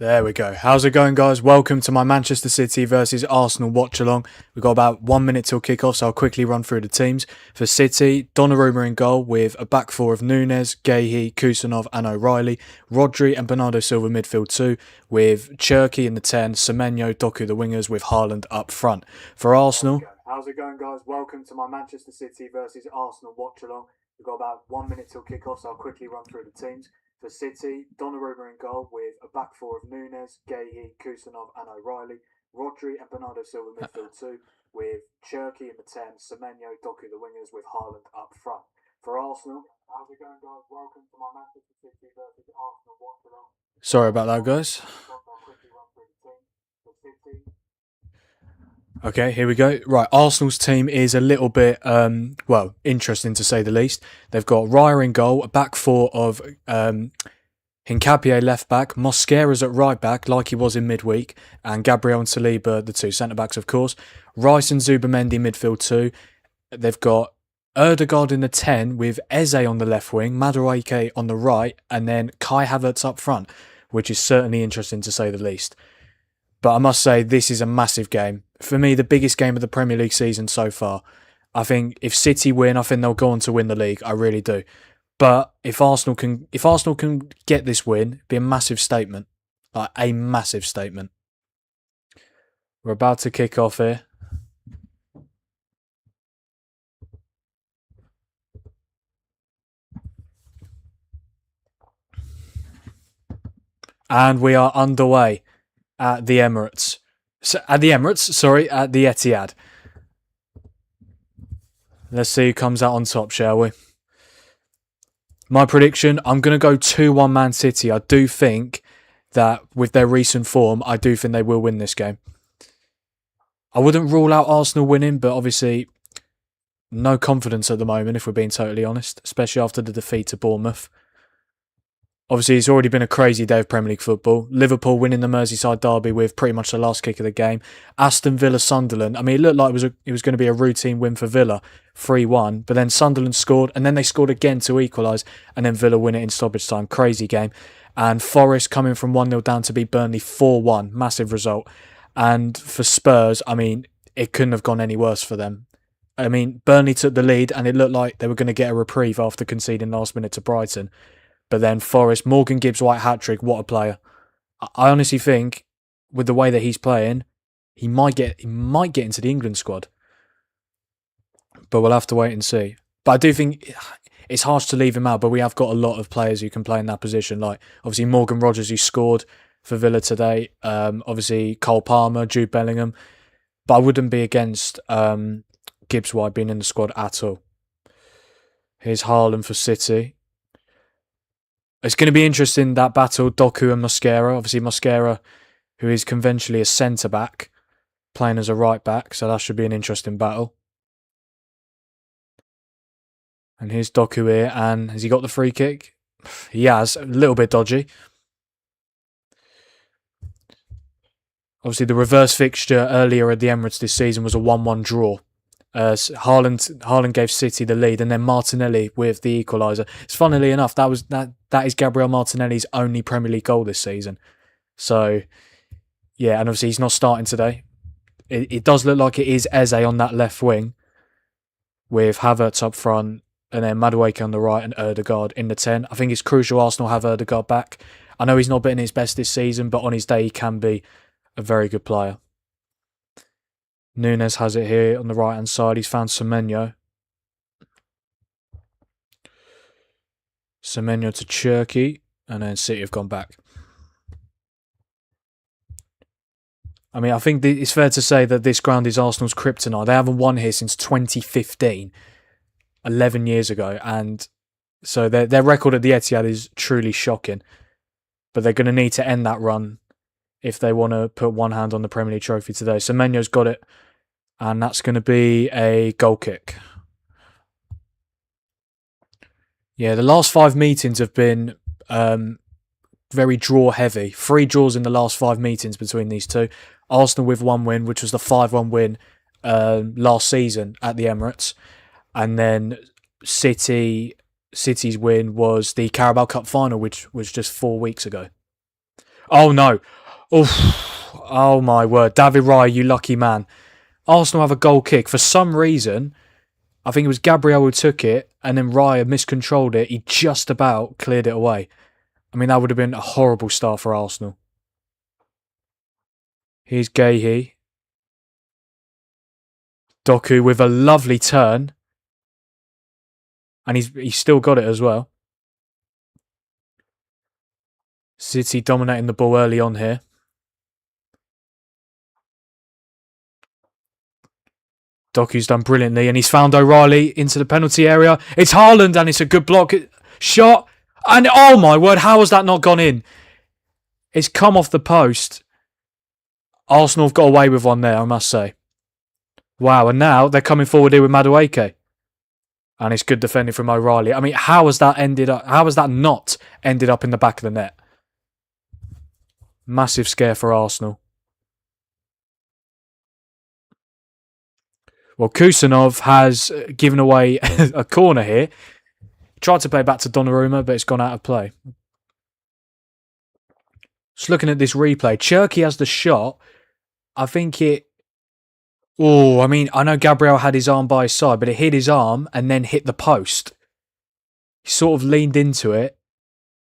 There we go. How's it going, guys? Welcome to my Manchester City versus Arsenal watch-along. We've got about 1 minute till kick-off, so I'll quickly run through the teams. For City, Donnarumma in goal with a back four of Nunes, Guéhi, Kusanov and O'Reilly. Rodri and Bernardo Silva midfield 2, with Cherki in the 10, Semenyo, Doku the wingers, with Haaland up front. For Arsenal... How's it going, guys? Welcome to my Manchester City versus Arsenal watch-along. We've got about 1 minute till kick-off, so I'll quickly run through the teams. For City, Donnarumma in goal with a back four of Nunes, Guéhi, Kusanov and O'Reilly. Rodri and Bernardo Silva midfield 2, with Cherki in the 10, Semenyo, Doku the wingers, with Haaland up front. For Arsenal, how's it going, guys? Welcome to my Manchester City versus Arsenal watch-along. Sorry about that, guys. Okay, here we go. Right, Arsenal's team is a little bit, interesting to say the least. They've got Raya in goal, a back four of Hincapié left back, Mosquera's at right back, like he was in midweek, and Gabriel and Saliba, the two centre-backs, of course. Rice and Zubamendi midfield 2. They've got Ødegaard in the 10 with Eze on the left wing, Madueke on the right, and then Kai Havertz up front, which is certainly interesting to say the least. But I must say, this is a massive game. For me, the biggest game of the Premier League season so far. I think if City win, I think they'll go on to win the league. I really do. But if Arsenal can get this win, it'd be a massive statement. Like a massive statement. We're about to kick off here. And we are underway at the Emirates. At the Etihad. Let's see who comes out on top, shall we? My prediction, I'm going to go 2-1 Man City. I do think that with their recent form, I do think they will win this game. I wouldn't rule out Arsenal winning, but obviously no confidence at the moment, if we're being totally honest, especially after the defeat to Bournemouth. Obviously, it's already been a crazy day of Premier League football. Liverpool winning the Merseyside derby with pretty much the last kick of the game. Aston Villa, Sunderland. I mean, it looked like it was going to be a routine win for Villa, 3-1. But then Sunderland scored, and then they scored again to equalise, and then Villa win it in stoppage time. Crazy game. And Forest coming from 1-0 down to beat Burnley 4-1. Massive result. And for Spurs, I mean, it couldn't have gone any worse for them. I mean, Burnley took the lead, and it looked like they were going to get a reprieve after conceding last minute to Brighton. But then Forest, Morgan Gibbs-White hat-trick, what a player. I honestly think, with the way that he's playing, he might get into the England squad. But we'll have to wait and see. But I do think it's harsh to leave him out, but we have got a lot of players who can play in that position. Like, obviously, Morgan Rogers, who scored for Villa today. Obviously, Cole Palmer, Jude Bellingham. But I wouldn't be against Gibbs-White being in the squad at all. Here's Haaland for City. It's going to be interesting, that battle, Doku and Mosquera. Obviously, Mosquera, who is conventionally a centre-back, playing as a right-back. So that should be an interesting battle. And here's Doku here. And has he got the free kick? He has. A little bit dodgy. Obviously, the reverse fixture earlier at the Emirates this season was a 1-1 draw. Haaland gave City the lead, and then Martinelli with the equaliser. It's funnily enough, that is Gabriel Martinelli's only Premier League goal this season. So, yeah, and obviously he's not starting today. It does look like it is Eze on that left wing, with Havertz up front, and then Madueke on the right, and Ødegaard in the 10. I think it's crucial Arsenal have Ødegaard back. I know he's not been his best this season, but on his day he can be a very good player. Nunes has it here on the right-hand side. He's found Semenyo. Semenyo to Cherki. And then City have gone back. I mean, I think it's fair to say that this ground is Arsenal's kryptonite. They haven't won here since 2015. 11 years ago. And so their record at the Etihad is truly shocking. But they're going to need to end that run if they want to put one hand on the Premier League trophy today. Semenyo's got it. And that's going to be a goal kick. Yeah, the last 5 meetings have been very draw heavy. 3 draws in the last 5 meetings between these two. Arsenal with 1 win, which was the 5-1 win last season at the Emirates. And then City's win was the Carabao Cup final, which was just 4 weeks ago. Oh no. Oof. Oh my word. David Raya, you lucky man. Arsenal have a goal kick. For some reason, I think it was Gabriel who took it, and then Raya miscontrolled it. He just about cleared it away. I mean, that would have been a horrible start for Arsenal. Here's Gahey. Doku with a lovely turn. And he's still got it as well. City dominating the ball early on here. Doku's done brilliantly, and he's found O'Reilly into the penalty area. It's Haaland, and it's a good block shot. And oh my word, how has that not gone in? It's come off the post. Arsenal have got away with one there, I must say. Wow, and now they're coming forward here with Madueke. And it's good defending from O'Reilly. I mean, how has that not ended up in the back of the net? Massive scare for Arsenal. Well, Kusanov has given away a corner here. Tried to play back to Donnarumma, but it's gone out of play. Just looking at this replay, Cherky has the shot. I think it... Oh, I mean, I know Gabriel had his arm by his side, but it hit his arm and then hit the post. He sort of leaned into it.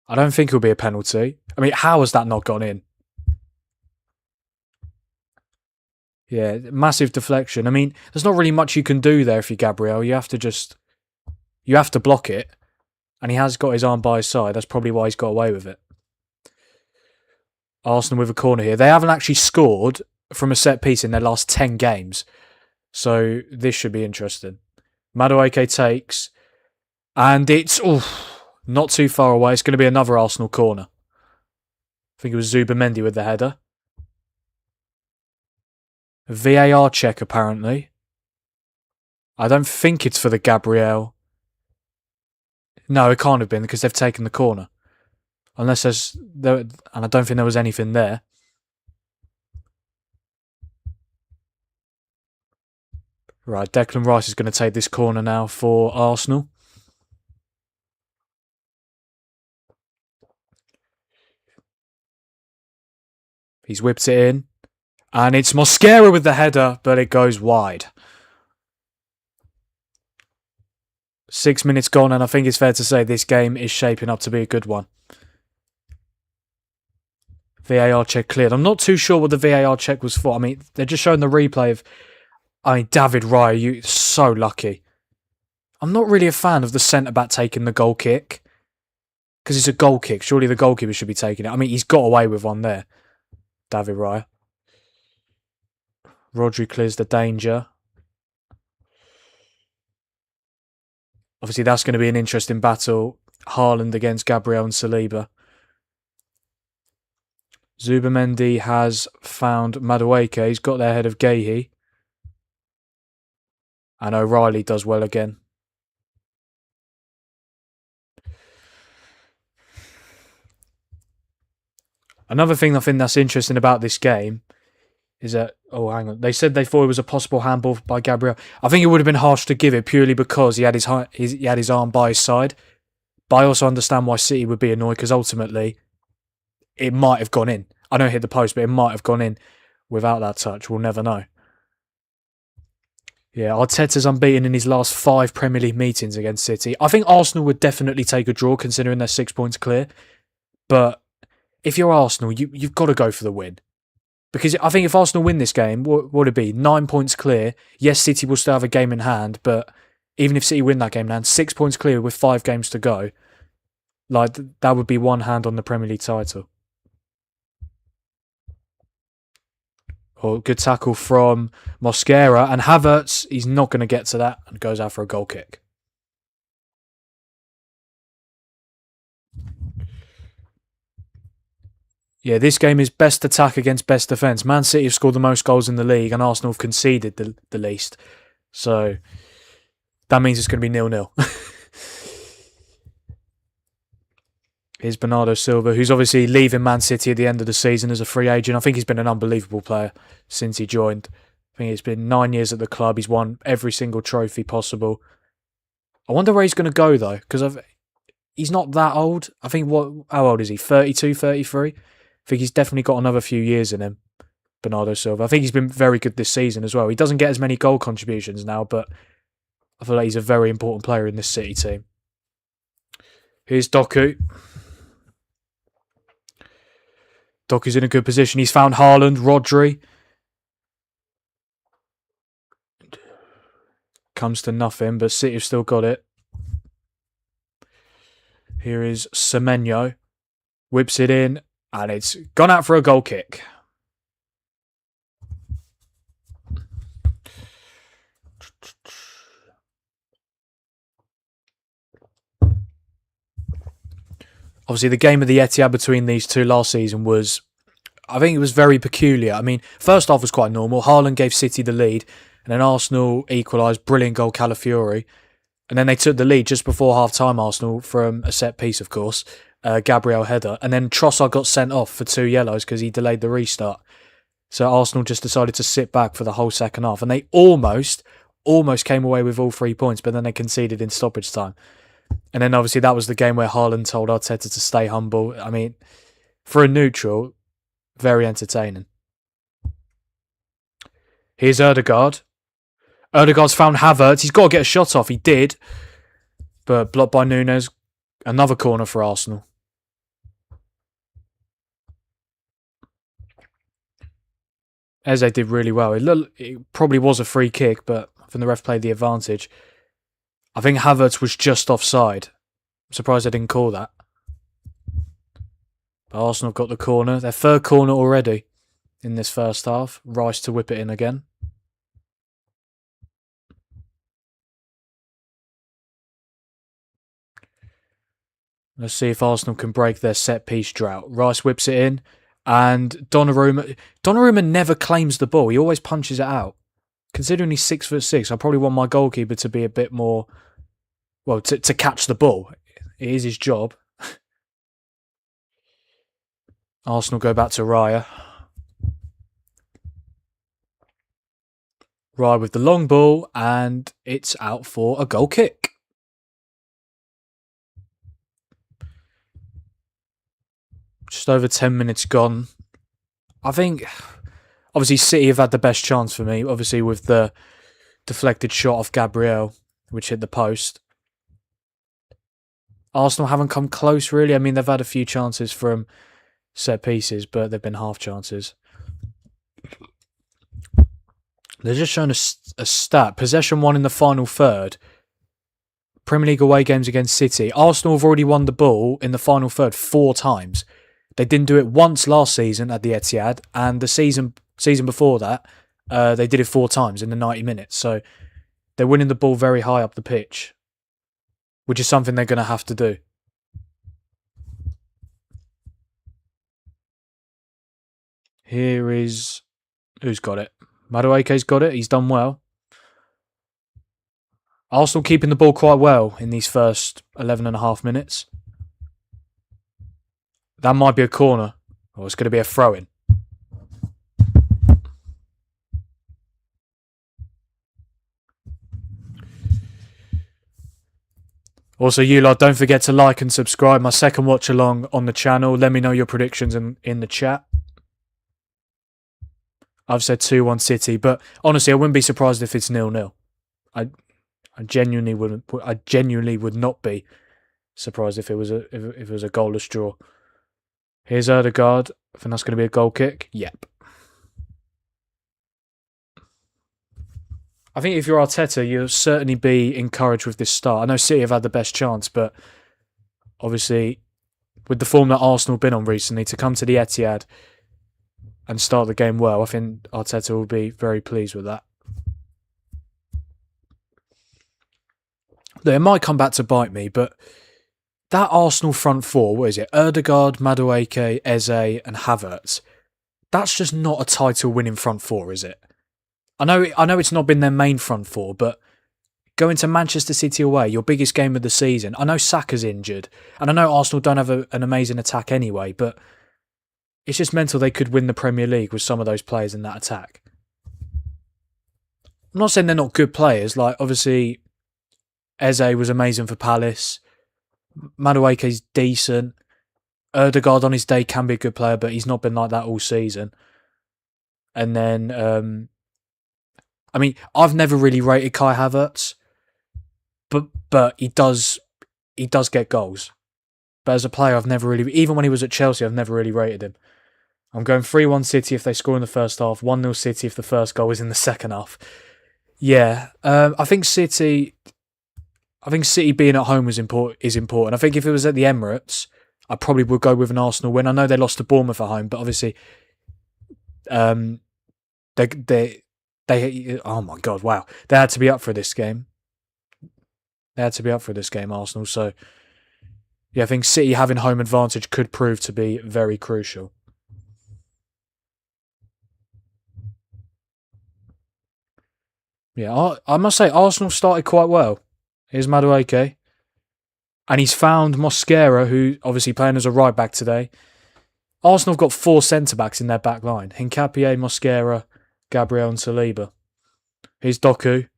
I don't think it'll be a penalty. I mean, how has that not gone in? Yeah, massive deflection. I mean, there's not really much you can do there if you're Gabriel. You have to block it. And he has got his arm by his side. That's probably why he's got away with it. Arsenal with a corner here. They haven't actually scored from a set piece in their last 10 games. So this should be interesting. Madueke takes. And it's not too far away. It's going to be another Arsenal corner. I think it was Zubamendi with the header. VAR check, apparently. I don't think it's for the Gabriel. No, it can't have been because they've taken the corner. Unless and I don't think there was anything there. Right, Declan Rice is going to take this corner now for Arsenal. He's whipped it in. And it's Mosquera with the header, but it goes wide. 6 minutes gone, and I think it's fair to say this game is shaping up to be a good one. VAR check cleared. I'm not too sure what the VAR check was for. I mean, they're just showing the replay of... I mean, David Raya, you're so lucky. I'm not really a fan of the centre-back taking the goal kick. Because it's a goal kick. Surely the goalkeeper should be taking it. I mean, he's got away with one there. David Raya. Rodri clears the danger. Obviously, that's going to be an interesting battle. Haaland against Gabriel and Saliba. Zubamendi has found Madueke. He's got there ahead of Gahey. And O'Reilly does well again. Another thing I think that's interesting about this game is that... Oh, hang on. They said they thought it was a possible handball by Gabriel. I think it would have been harsh to give it purely because he had his arm by his side. But I also understand why City would be annoyed because ultimately it might have gone in. I know it hit the post, but it might have gone in without that touch. We'll never know. Yeah, Arteta's unbeaten in his last 5 Premier League meetings against City. I think Arsenal would definitely take a draw considering they're 6 points clear. But if you're Arsenal, you've got to go for the win. Because I think if Arsenal win this game, what would it be? 9 points clear. Yes, City will still have a game in hand, but even if City win that game in hand, 6 points clear with 5 games to go, like that would be one hand on the Premier League title. Oh, good tackle from Mosquera, and Havertz, he's not going to get to that and goes out for a goal kick. Yeah, this game is best attack against best defence. Man City have scored the most goals in the league and Arsenal have conceded the least. So that means it's going to be 0-0. Here's Bernardo Silva, who's obviously leaving Man City at the end of the season as a free agent. I think he's been an unbelievable player since he joined. I think it's been 9 years at the club. He's won every single trophy possible. I wonder where he's going to go, though, because he's not that old. I think, how old is he? 32, 33? I think he's definitely got another few years in him, Bernardo Silva. I think he's been very good this season as well. He doesn't get as many goal contributions now, but I feel like he's a very important player in this City team. Here's Doku. Doku's in a good position. He's found Haaland, Rodri. Comes to nothing, but City have still got it. Here is Semenyo. Whips it in, and it's gone out for a goal kick. Obviously, the game of the Etihad between these two last season was, I think it was very peculiar. I mean, first half was quite normal. Haaland gave City the lead, and then Arsenal equalised. Brilliant goal, Calafiori. And then they took the lead just before half-time, Arsenal, from a set piece, of course. Gabriel header. And then Trossard got sent off for 2 yellows because he delayed the restart. So Arsenal just decided to sit back for the whole second half. And they almost came away with all 3 points, but then they conceded in stoppage time. And then obviously that was the game where Haaland told Arteta to stay humble. I mean, for a neutral, very entertaining. Here's Ødegaard. Ødegaard's found Havertz. He's got to get a shot off. He did. But blocked by Nunes. Another corner for Arsenal. Eze did really well. It probably was a free kick, but I think the ref played the advantage. I think Havertz was just offside. I'm surprised they didn't call that. But Arsenal got the corner. Their third corner already in this first half. Rice to whip it in again. Let's see if Arsenal can break their set-piece drought. Rice whips it in, and Donnarumma never claims the ball. He always punches it out. Considering he's 6'6", I probably want my goalkeeper to be a bit more, well, to catch the ball. It is his job. Arsenal go back to Raya. Raya with the long ball, and it's out for a goal kick. Just over 10 minutes gone. I think, obviously, City have had the best chance for me. Obviously, with the deflected shot off Gabriel, which hit the post. Arsenal haven't come close, really. I mean, they've had a few chances from set pieces, but they've been half chances. They're just showing a stat. Possession won in the final third. Premier League away games against City. Arsenal have already won the ball in the final third 4 times. They didn't do it once last season at the Etihad, and the season before that, they did it 4 times in the 90 minutes. So they're winning the ball very high up the pitch, which is something they're going to have to do. Here is... Who's got it? Madueke's got it. He's done well. Arsenal keeping the ball quite well in these first 11.5 minutes. That might be a corner. Or it's going to be a throw-in. Also, you lot, don't forget to like and subscribe. My second watch-along on the channel. Let me know your predictions in the chat. I've said 2-1 City, but honestly, I wouldn't be surprised if it's 0-0. I genuinely wouldn't. I genuinely would not be surprised if it was a goalless draw. Here's Ødegaard. I think that's going to be a goal kick. Yep. I think if you're Arteta, you'll certainly be encouraged with this start. I know City have had the best chance, but obviously, with the form that Arsenal have been on recently, to come to the Etihad and start the game well, I think Arteta will be very pleased with that. It might come back to bite me, but that Arsenal front four, what is it? Ødegaard, Madueke, Eze and Havertz. That's just not a title-winning front four, is it? I know it's not been their main front four, but going to Manchester City away, your biggest game of the season. I know Saka's injured, and I know Arsenal don't have an amazing attack anyway, but it's just mental they could win the Premier League with some of those players in that attack. I'm not saying they're not good players. Like, obviously, Eze was amazing for Palace. Madueke's decent. Ødegaard on his day can be a good player, but he's not been like that all season. And then, I mean, I've never really rated Kai Havertz, but he does get goals. But as a player, I've never really, even when he was at Chelsea, I've never really rated him. I'm going 3-1 City if they score in the first half, 1-0 City if the first goal is in the second half. Yeah, I think City being at home is important. I think if it was at the Emirates, I probably would go with an Arsenal win. I know they lost to Bournemouth at home, but obviously, they oh my god, wow, they had to be up for this game. Arsenal. So yeah, I think City having home advantage could prove to be very crucial. Yeah, I must say Arsenal started quite well. Here's Madueke. And he's found Mosquera, who obviously playing as a right back today. Arsenal have got 4 centre-backs in their back line. Hincapié, Mosquera, Gabriel and Saliba. Here's Doku.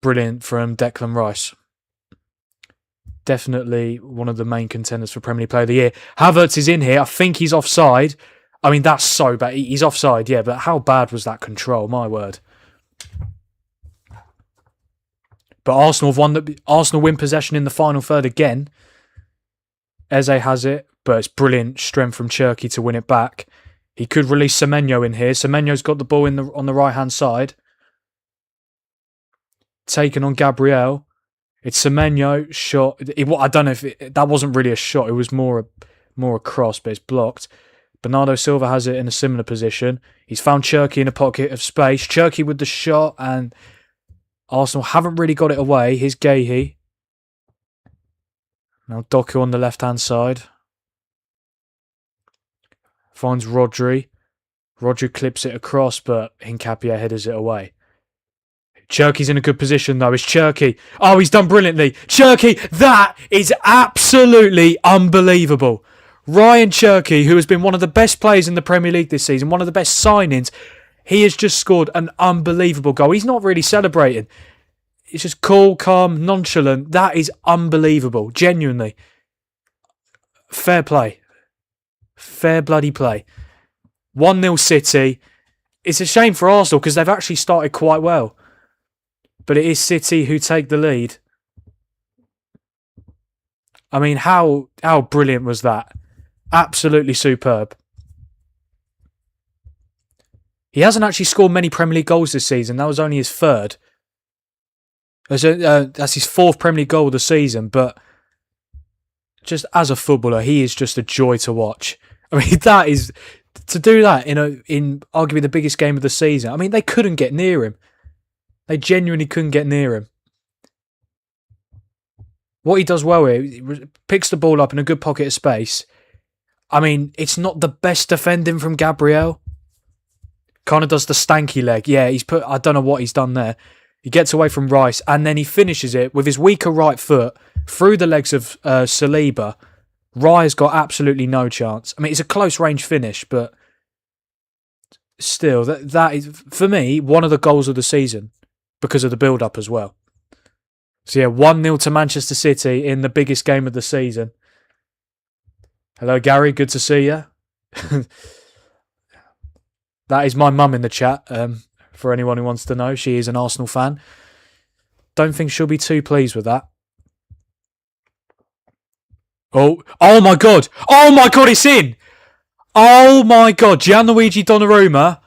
Brilliant from Declan Rice. Definitely one of the main contenders for Premier League Player of the Year. Havertz is in here. I think he's offside. I mean, that's so bad. He's offside, yeah, but how bad was that control? My word. But Arsenal win possession in the final third again. Eze has it, but it's brilliant strength from Cherki to win it back. He could release Semenyo in here. Semenyo's got the ball on the right-hand side. Taken on Gabriel. It's Semenyo, shot. I don't know if that wasn't really a shot. It was more a cross, but it's blocked. Bernardo Silva has it in a similar position. He's found Cherki in a pocket of space. Cherki with the shot, and Arsenal haven't really got it away. Here's Guéhi. Now Doku on the left-hand side. Finds Rodri. Rodri clips it across, but Hincapié headers it away. Cherki's in a good position, though. It's Cherki. Oh, he's done brilliantly. Cherki, that is absolutely unbelievable. Ryan Cherki, who has been one of the best players in the Premier League this season, one of the best signings, he has just scored an unbelievable goal. He's not really celebrating. It's just cool, calm, nonchalant. That is unbelievable. Genuinely. Fair play. Fair bloody play. 1-0 City. It's a shame for Arsenal because they've actually started quite well. But it is City who take the lead. I mean, how brilliant was that? Absolutely superb. He hasn't actually scored many Premier League goals this season. That was only his third. That's his 4th Premier League goal of the season. But just as a footballer, he is just a joy to watch. I mean, that is to do that in arguably the biggest game of the season. I mean, they couldn't get near him. They genuinely couldn't get near him. What he does well here, he picks the ball up in a good pocket of space. I mean, it's not the best defending from Gabriel. Kind of does the stanky leg. Yeah, I don't know what he's done there. He gets away from Rice and then he finishes it with his weaker right foot through the legs of Saliba. Rice's got absolutely no chance. I mean, it's a close range finish, but still, that is, for me, one of the goals of the season because of the build-up as well. So yeah, 1-0 to Manchester City in the biggest game of the season. Hello, Gary. Good to see you. That is my mum in the chat, for anyone who wants to know. She is an Arsenal fan. Don't think she'll be too pleased with that. Oh my God. Oh my God, it's in. Oh my God, Gianluigi Donnarumma.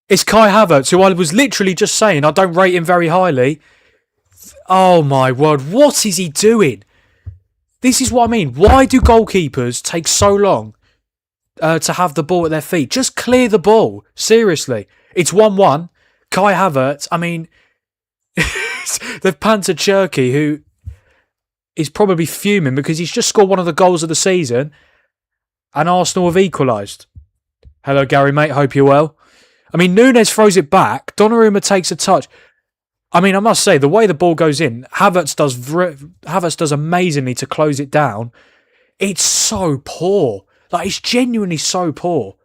It's Kai Havertz, who I was literally just saying I don't rate him very highly. Oh my word, what is he doing? This is what I mean. Why do goalkeepers take so long to have the ball at their feet? Just clear the ball. Seriously. It's 1-1. Kai Havertz, I mean, they've panted Cherki, who is probably fuming because he's just scored one of the goals of the season and Arsenal have equalised. Hello, Gary, mate. Hope you're well. I mean, Núñez throws it back. Donnarumma takes a touch. I mean, I must say, the way the ball goes in, Havertz does amazingly to close it down. It's so poor. Like, it's genuinely so poor.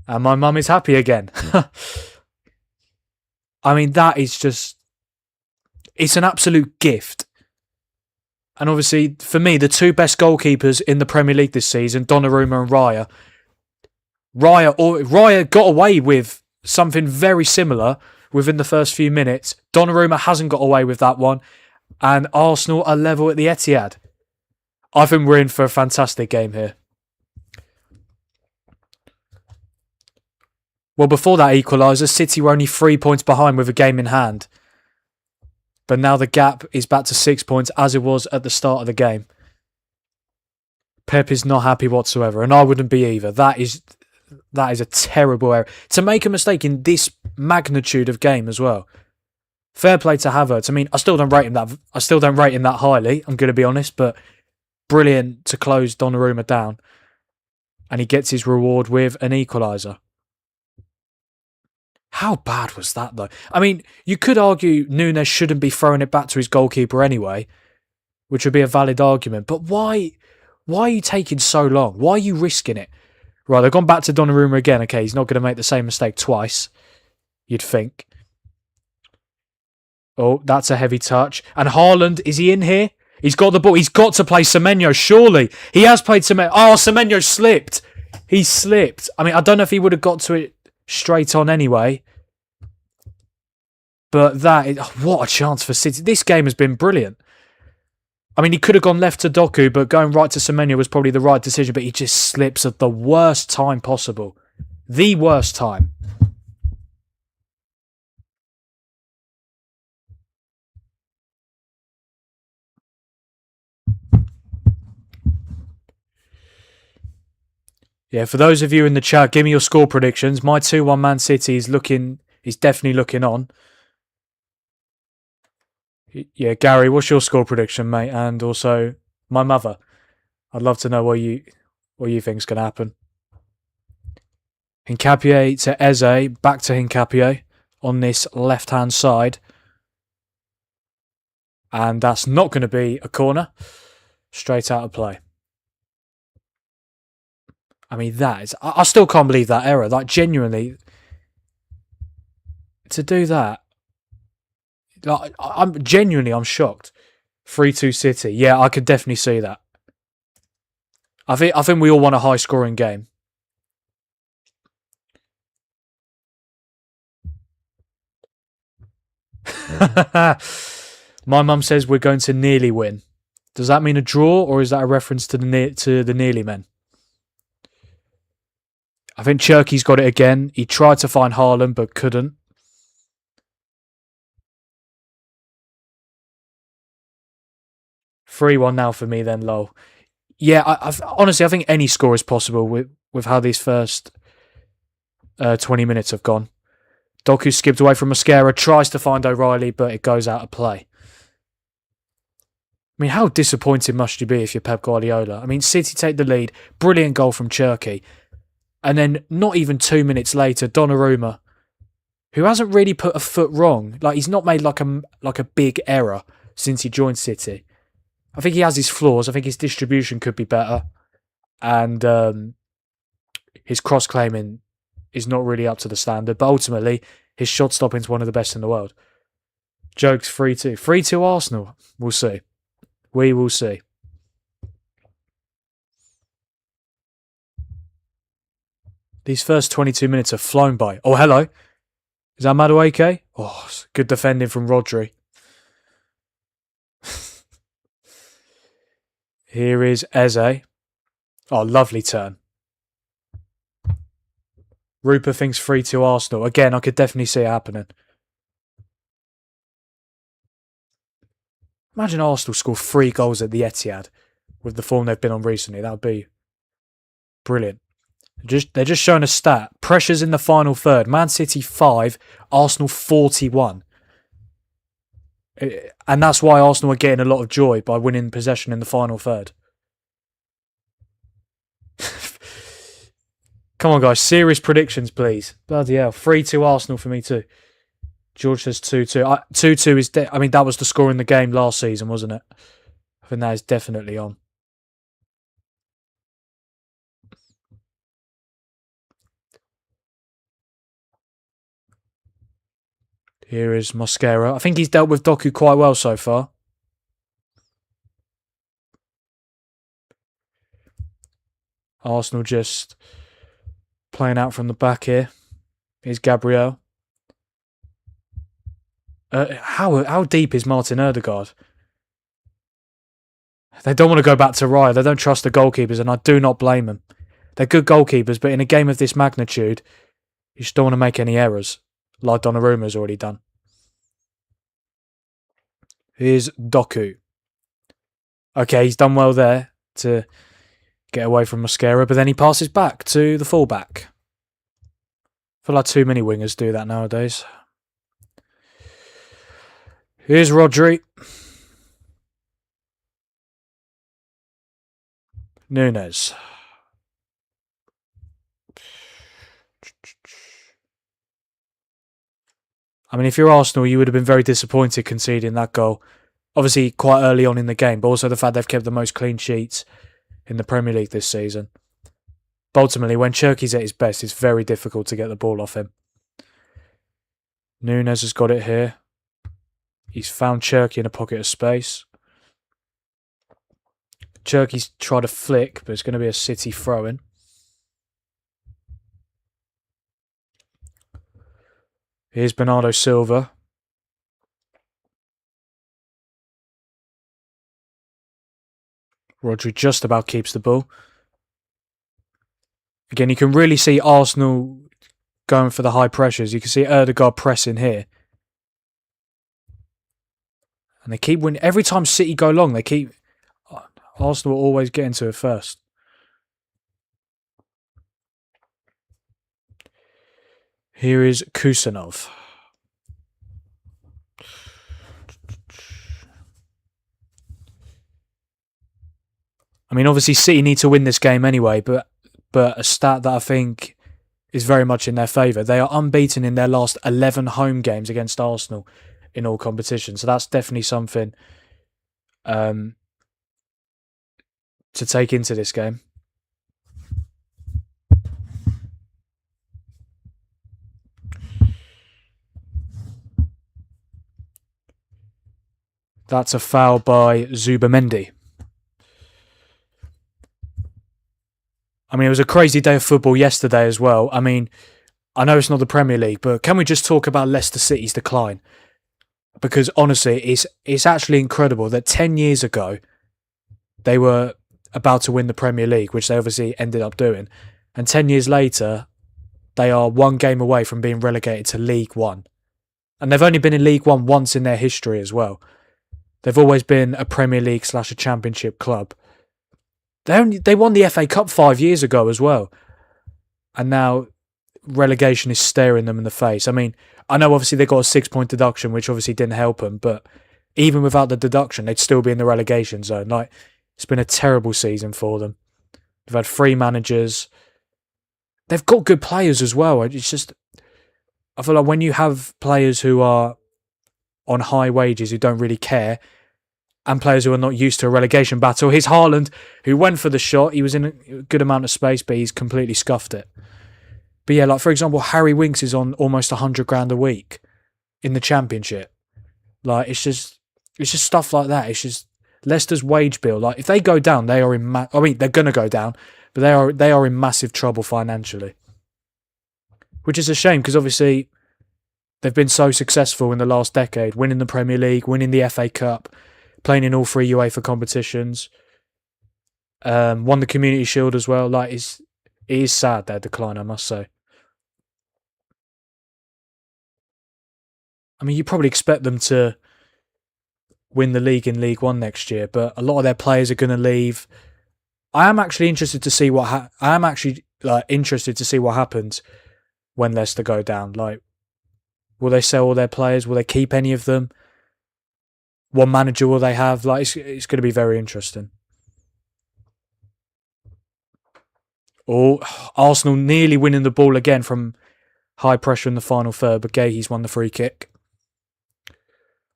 And my mum is happy again. I mean, that is just... It's an absolute gift. And obviously, for me, the two best goalkeepers in the Premier League this season, Donnarumma and Raya. Raya got away with something very similar within the first few minutes. Donnarumma hasn't got away with that one. And Arsenal are level at the Etihad. I think we're in for a fantastic game here. Well, before that equaliser, City were only 3 points behind with a game in hand. But now the gap is back to 6 points as it was at the start of the game. Pep is not happy whatsoever, and I wouldn't be either. That is a terrible error. To make a mistake in this magnitude of game as well. Fair play to Havertz. I mean, I still don't rate him that highly, I'm going to be honest, but brilliant to close Donnarumma down. And he gets his reward with an equaliser. How bad was that, though? I mean, you could argue Núñez shouldn't be throwing it back to his goalkeeper anyway, which would be a valid argument. But why are you taking so long? Why are you risking it? Right, they've gone back to Donnarumma again. Okay, he's not going to make the same mistake twice, you'd think. Oh, that's a heavy touch. And Haaland, is he in here? He's got the ball. He's got to play Semenyo, surely. He has played Semenyo. Oh, Semenyo slipped. He slipped. I mean, I don't know if he would have got to it straight on anyway. But what a chance for City. This game has been brilliant. I mean, he could have gone left to Doku, but going right to Semenyo was probably the right decision, but he just slips at the worst time possible. The worst time. Yeah, for those of you in the chat, give me your score predictions. My 2-1 Man City is definitely looking on. Yeah, Gary, what's your score prediction, mate? And also, my mother. I'd love to know what you think's going to happen. Hincapié to Eze, back to Hincapié on this left-hand side. And that's not going to be a corner. Straight out of play. I mean, I still can't believe that error. Like, genuinely, to do that, like, I'm shocked. 3-2 City. Yeah, I could definitely see that. I think we all want a high-scoring game. My mum says we're going to nearly win. Does that mean a draw, or is that a reference to the nearly men? I think Cherky's got it again. He tried to find Haaland, but couldn't. (3-1) now for me then, lol. Yeah, honestly, I think any score is possible with how these first 20 minutes have gone. Doku skipped away from Mascara, tries to find O'Reilly, but it goes out of play. I mean, how disappointed must you be if you're Pep Guardiola? I mean, City take the lead. Brilliant goal from Cherky. And then not even 2 minutes later, Donnarumma, who hasn't really put a foot wrong. Like, he's not made like a big error since he joined City. I think he has his flaws. I think his distribution could be better. And his cross-claiming is not really up to the standard. But ultimately, his shot stopping is one of the best in the world. Jokes 3-2. 3-2 Arsenal. We'll see. We will see. These first 22 minutes have flown by. Oh, hello. Is that Madueke? Oh, good defending from Rodri. Here is Eze. Oh, lovely turn. Rupert thinks 3-2 Arsenal. Again, I could definitely see it happening. Imagine Arsenal score 3 goals at the Etihad with the form they've been on recently. That would be brilliant. They're just showing a stat. Pressures in the final third. Man City 5, Arsenal 41. And that's why Arsenal are getting a lot of joy by winning possession in the final third. Come on, guys. Serious predictions, please. Bloody hell. 3-2 Arsenal for me too. George says 2-2. 2-2 is... I mean, that was the score in the game last season, wasn't it? I think that is definitely on. Here is Mosquera. I think he's dealt with Doku quite well so far. Arsenal just playing out from the back here. Here's Gabriel. How deep is Martin Ødegaard? They don't want to go back to Raya. They don't trust the goalkeepers, and I do not blame them. They're good goalkeepers, but in a game of this magnitude, you just don't want to make any errors, like Donnarumma's already done. Here's Doku. Okay, he's done well there to get away from Mosquera, but then he passes back to the fullback. I feel like too many wingers do that nowadays. Here's Rodri. Nunes. I mean, if you're Arsenal, you would have been very disappointed conceding that goal. Obviously, quite early on in the game, but also the fact they've kept the most clean sheets in the Premier League this season. But ultimately, when Cherki's at his best, it's very difficult to get the ball off him. Nunes has got it here. He's found Cherki in a pocket of space. Cherki's tried a flick, but it's going to be a City throw-in. Here's Bernardo Silva. Rodri just about keeps the ball. Again, you can really see Arsenal going for the high pressures. You can see Ødegaard pressing here. And they keep winning. Every time City go long, they keep... Arsenal will always get into it first. Here is Kusanov. I mean, obviously City need to win this game anyway, but a stat that I think is very much in their favour. They are unbeaten in their last 11 home games against Arsenal in all competitions. So that's definitely something to take into this game. That's a foul by Zubamendi. I mean, it was a crazy day of football yesterday as well. I mean, I know it's not the Premier League, but can we just talk about Leicester City's decline? Because honestly, it's actually incredible that 10 years ago, they were about to win the Premier League, which they obviously ended up doing. And 10 years later, they are one game away from being relegated to League One. And they've only been in League One once in their history as well. They've always been a Premier League / a Championship club. They won the FA Cup 5 years ago as well. And now relegation is staring them in the face. I mean, I know obviously they got a 6-point deduction, which obviously didn't help them. But even without the deduction, they'd still be in the relegation zone. Like, it's been a terrible season for them. They've had 3 managers. They've got good players as well. It's just, I feel like when you have players who are on high wages, who don't really care, and players who are not used to a relegation battle. Here's Haaland, who went for the shot. He was in a good amount of space, but he's completely scuffed it. But yeah, like for example, Harry Winks is on almost 100 grand a week in the Championship. Like it's just stuff like that. It's just Leicester's wage bill. Like if they go down, they are in. They're gonna go down, but they are in massive trouble financially. Which is a shame because obviously they've been so successful in the last decade, winning the Premier League, winning the FA Cup, playing in all 3 UEFA competitions, won the Community Shield as well. Like it is sad their decline, I must say. I mean, you probably expect them to win the league in League One next year, but a lot of their players are going to leave. I am actually interested to see interested to see what happens when Leicester go down. Like, will they sell all their players? Will they keep any of them? What manager will they have? Like, it's going to be very interesting. Oh, Arsenal nearly winning the ball again from high pressure in the final third, but Gahey's won the free kick.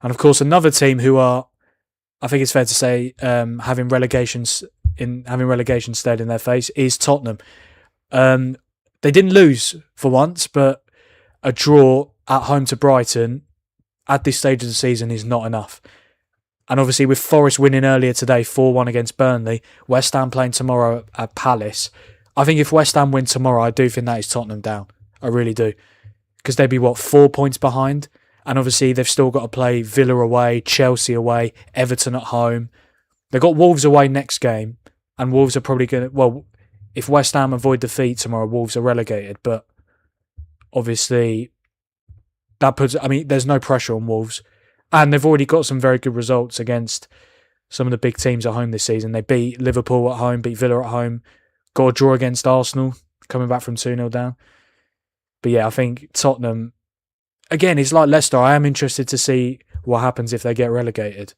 And of course, another team who are, I think it's fair to say, having relegation stared in their face is Tottenham. They didn't lose for once, but a draw at home to Brighton at this stage of the season is not enough. And obviously with Forest winning earlier today 4-1 against Burnley, West Ham playing tomorrow at Palace, I think if West Ham win tomorrow, I do think that is Tottenham down. I really do. Because they'd be, 4 points behind? And obviously they've still got to play Villa away, Chelsea away, Everton at home. They've got Wolves away next game. And Wolves are probably going to... Well, if West Ham avoid defeat tomorrow, Wolves are relegated. But obviously, that puts... I mean, there's no pressure on Wolves. And they've already got some very good results against some of the big teams at home this season. They beat Liverpool at home, beat Villa at home, got a draw against Arsenal, coming back from 2-0 down. But yeah, I think Tottenham, again, it's like Leicester. I am interested to see what happens if they get relegated.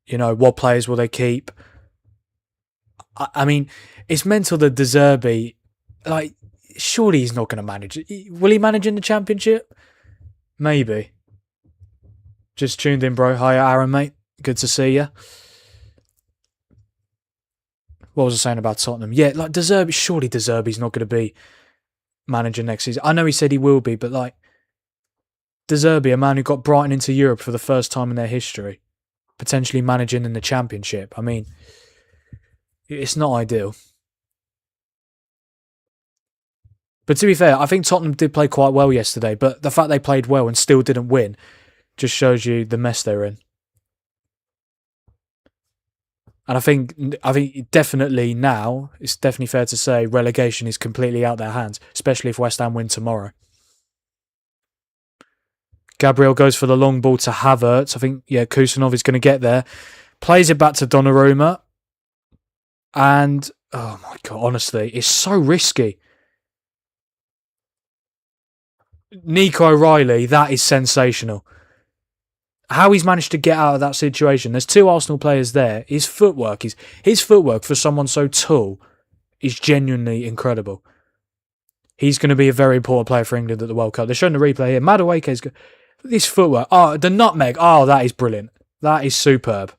You know, what players will they keep? I mean, it's mental that De Zerbi, like, surely he's not going to manage. Will he manage in the Championship? Maybe. Just tuned in, bro. Hiya, Aaron, mate. Good to see you. What was I saying about Tottenham? Yeah, like De Zerbi, surely De Zerbi's not going to be manager next season. I know he said he will be, but like De Zerbi, a man who got Brighton into Europe for the first time in their history, potentially managing in the Championship. I mean, it's not ideal. But to be fair, I think Tottenham did play quite well yesterday, but the fact they played well and still didn't win just shows you the mess they're in. And I think definitely now, it's definitely fair to say relegation is completely out their hands, especially if West Ham win tomorrow. Gabriel goes for the long ball to Havertz. I think, Kusanov is going to get there. Plays it back to Donnarumma. And, oh my God, honestly, it's so risky. Nico O'Reilly, that is sensational. How he's managed to get out of that situation. There's 2 Arsenal players there. His footwork for someone so tall is genuinely incredible. He's going to be a very important player for England at the World Cup. They're showing the replay here. Madueke's good. This footwork. Oh, the nutmeg. Oh, that is brilliant. That is superb.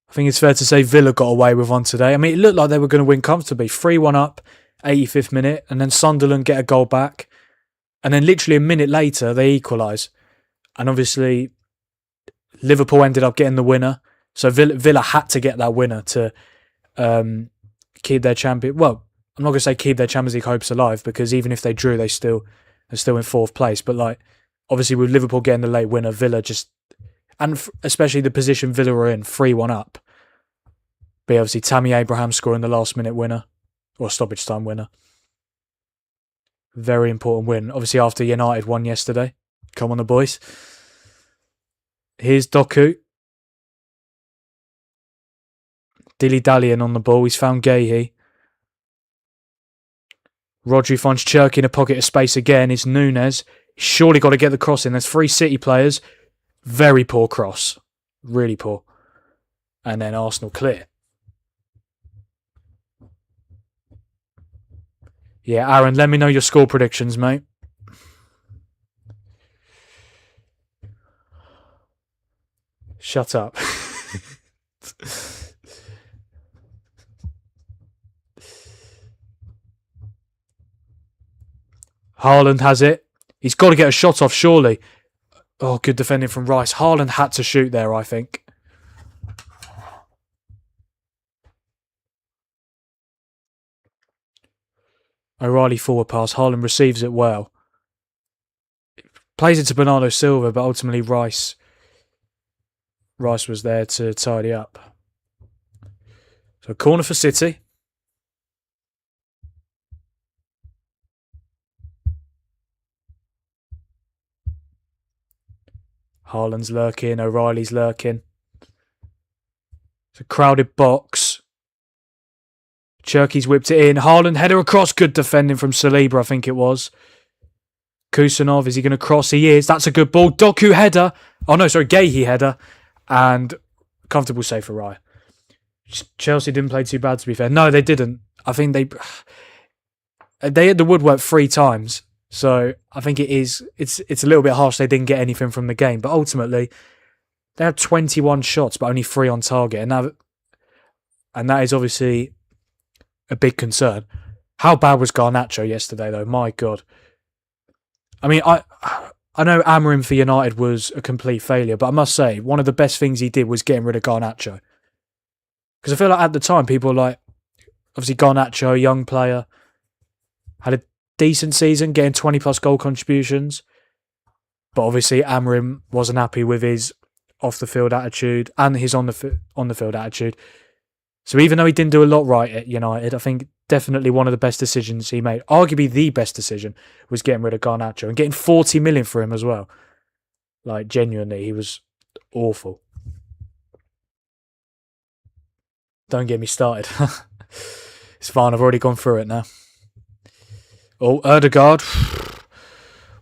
I think it's fair to say Villa got away with one today. I mean, it looked like they were going to win comfortably. 3-1 up, 85th minute, and then Sunderland get a goal back. And then literally a minute later, they equalise. And obviously, Liverpool ended up getting the winner. So Villa had to get that winner to keep their champion. Well, I'm not going to say keep their Champions League hopes alive, because even if they drew, they're still in 4th place. But like, obviously with Liverpool getting the late winner, Villa just... And especially the position Villa were in, 3-1 up. But obviously Tammy Abraham scoring the last minute winner. Or stoppage time winner. Very important win. Obviously after United won yesterday. Come on the boys. Here's Doku. Dilly-dallying on the ball. He's found Gahey. Rodri finds Cherky in a pocket of space again. It's Nunes. He's surely got to get the cross in. There's 3 City players. Very poor cross. Really poor. And then Arsenal clear. Yeah, Aaron, let me know your score predictions, mate. Shut up. Haaland has it. He's got to get a shot off, surely. Oh, good defending from Rice. Haaland had to shoot there, I think. O'Reilly forward pass. Haaland receives it well. Plays it to Bernardo Silva, but ultimately Rice was there to tidy up. So corner for City. Haaland's lurking. O'Reilly's lurking. It's a crowded box. Cherky's whipped it in. Haaland header across. Good defending from Saliba, I think it was. Kusanov, is he going to cross? He is. That's a good ball. Doku header. Oh no, sorry, Gahey header. And comfortable save for Raya. Chelsea didn't play too bad, to be fair. No, they didn't. I think they hit the woodwork 3 times. So I think it's a little bit harsh they didn't get anything from the game. But ultimately, they had 21 shots, but only 3 on target. And that is obviously a big concern. How bad was Garnacho yesterday, though? My God. I mean, I know Amorim for United was a complete failure, but I must say, one of the best things he did was getting rid of Garnacho. Because I feel like at the time, people were like, obviously Garnacho, young player, had a decent season, getting 20 plus goal contributions. But obviously Amorim wasn't happy with his off the field attitude and his on the field attitude. So even though he didn't do a lot right at United, I think definitely one of the best decisions he made, arguably the best decision, was getting rid of Garnacho and getting 40 million for him as well. Like, genuinely, he was awful. Don't get me started. It's fine, I've already gone through it now. Oh, Erdegaard.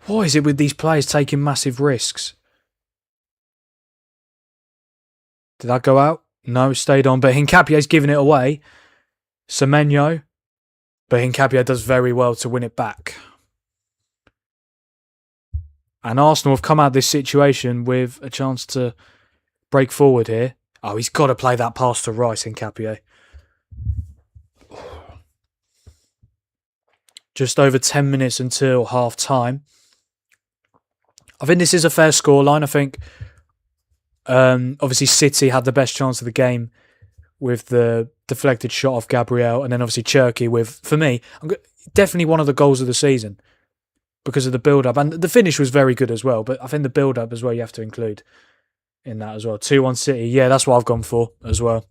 What is it with these players taking massive risks? Did that go out? No, it stayed on, but Hincapie's giving it away. Semenyo. But Hincapie does very well to win it back. And Arsenal have come out of this situation with a chance to break forward here. Oh, he's got to play that pass to Rice, Hincapie. Just over 10 minutes until half time. I think this is a fair scoreline. I think obviously City had the best chance of the game with the deflected shot off Gabriel, and then obviously Cherky with, for me, definitely one of the goals of the season because of the build-up. And the finish was very good as well, but I think the build-up as well you have to include in that as well. 2-1 City, yeah, that's what I've gone for as well.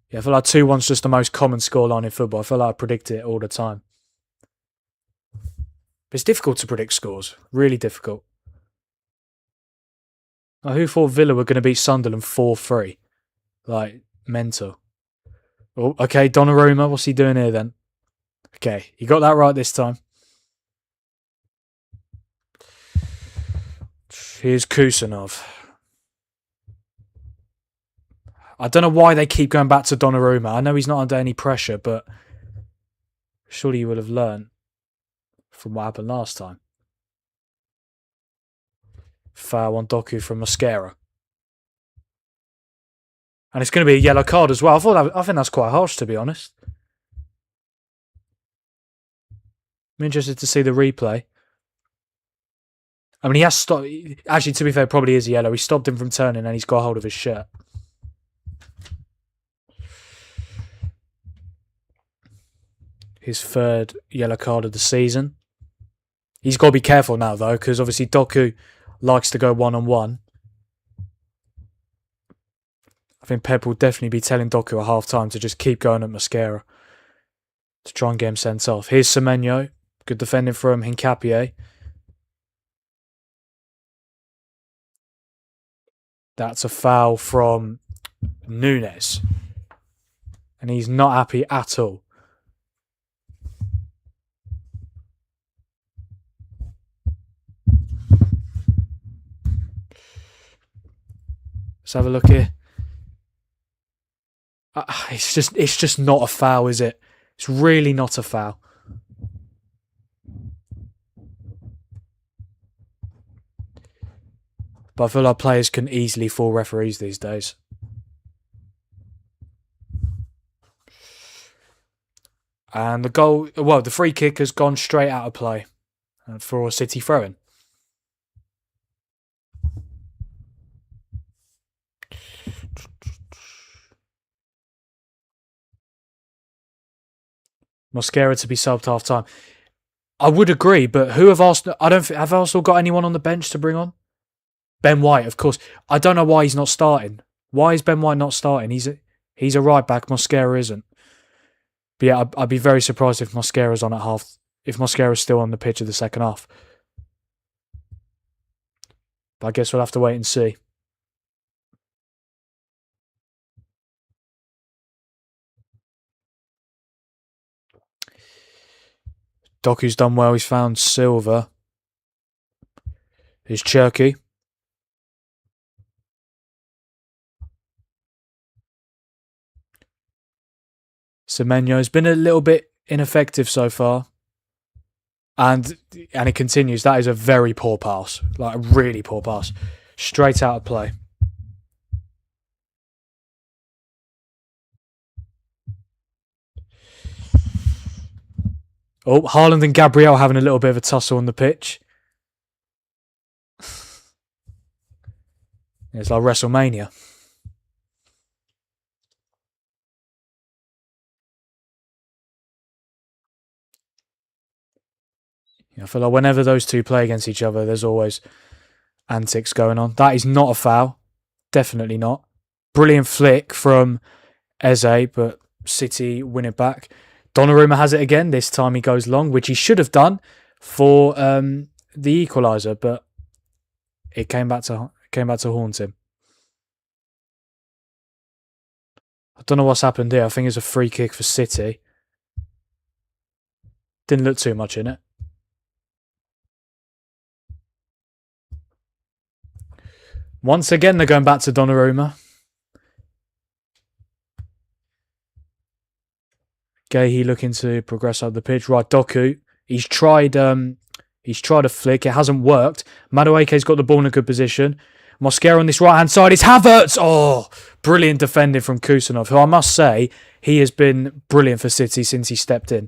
Yeah, I feel like 2-1's just the most common scoreline in football. I feel like I predict it all the time. But it's difficult to predict scores. Really difficult. Like, who thought Villa were going to beat Sunderland 4-3? Like, mental. Oh, okay, Donnarumma, what's he doing here then? Okay, he got that right this time. Here's Kusanov. I don't know why they keep going back to Donnarumma. I know he's not under any pressure, but surely you would have learned from what happened last time. Foul on Doku from Mosquera. And it's going to be a yellow card as well. I think that's quite harsh, to be honest. I'm interested to see the replay. I mean, he has stopped. Actually, to be fair, probably is a yellow. He stopped him from turning and he's got hold of his shirt. His third yellow card of the season. He's got to be careful now, though, because obviously Doku likes to go one-on-one. I think Pep will definitely be telling Doku at half-time to just keep going at Mosquera to try and get him sent off. Here's Semenyo. Good defending from Hincapie. That's a foul from Nunes. And he's not happy at all. Let's have a look here. It's just not a foul, is it? It's really not a foul. But I feel like players can easily fool referees these days. And the free kick has gone straight out of play for a City throw-in. Mosquera to be subbed half time. I would agree, but who have Arsenal? Have Arsenal got anyone on the bench to bring on? Ben White, of course. I don't know why he's not starting. Why is Ben White not starting? He's a right back. Mosquera isn't. But yeah, I'd be very surprised if Mosquera's on at half. If Mosquera's still on the pitch of the second half. But I guess we'll have to wait and see. Doku's done well. He's found Silva. Here's Cherky. Semenyo's been a little bit ineffective so far. And it continues. That is a very poor pass. Like a really poor pass. Straight out of play. Oh, Haaland and Gabriel having a little bit of a tussle on the pitch. It's like WrestleMania. I feel like whenever those two play against each other, there's always antics going on. That is not a foul. Definitely not. Brilliant flick from Eze, but City win it back. Donnarumma has it again. This time he goes long, which he should have done for the equaliser, but it came back to haunt him. I don't know what's happened here. I think it's a free kick for City. Didn't look too much in it. Once again, they're going back to Donnarumma. Gahey looking to progress up the pitch. Right, Doku. He's tried a flick. It hasn't worked. Madueke's got the ball in a good position. Mosquera on this right-hand side. It's Havertz. Oh, brilliant defending from Kusanov, who I must say, he has been brilliant for City since he stepped in.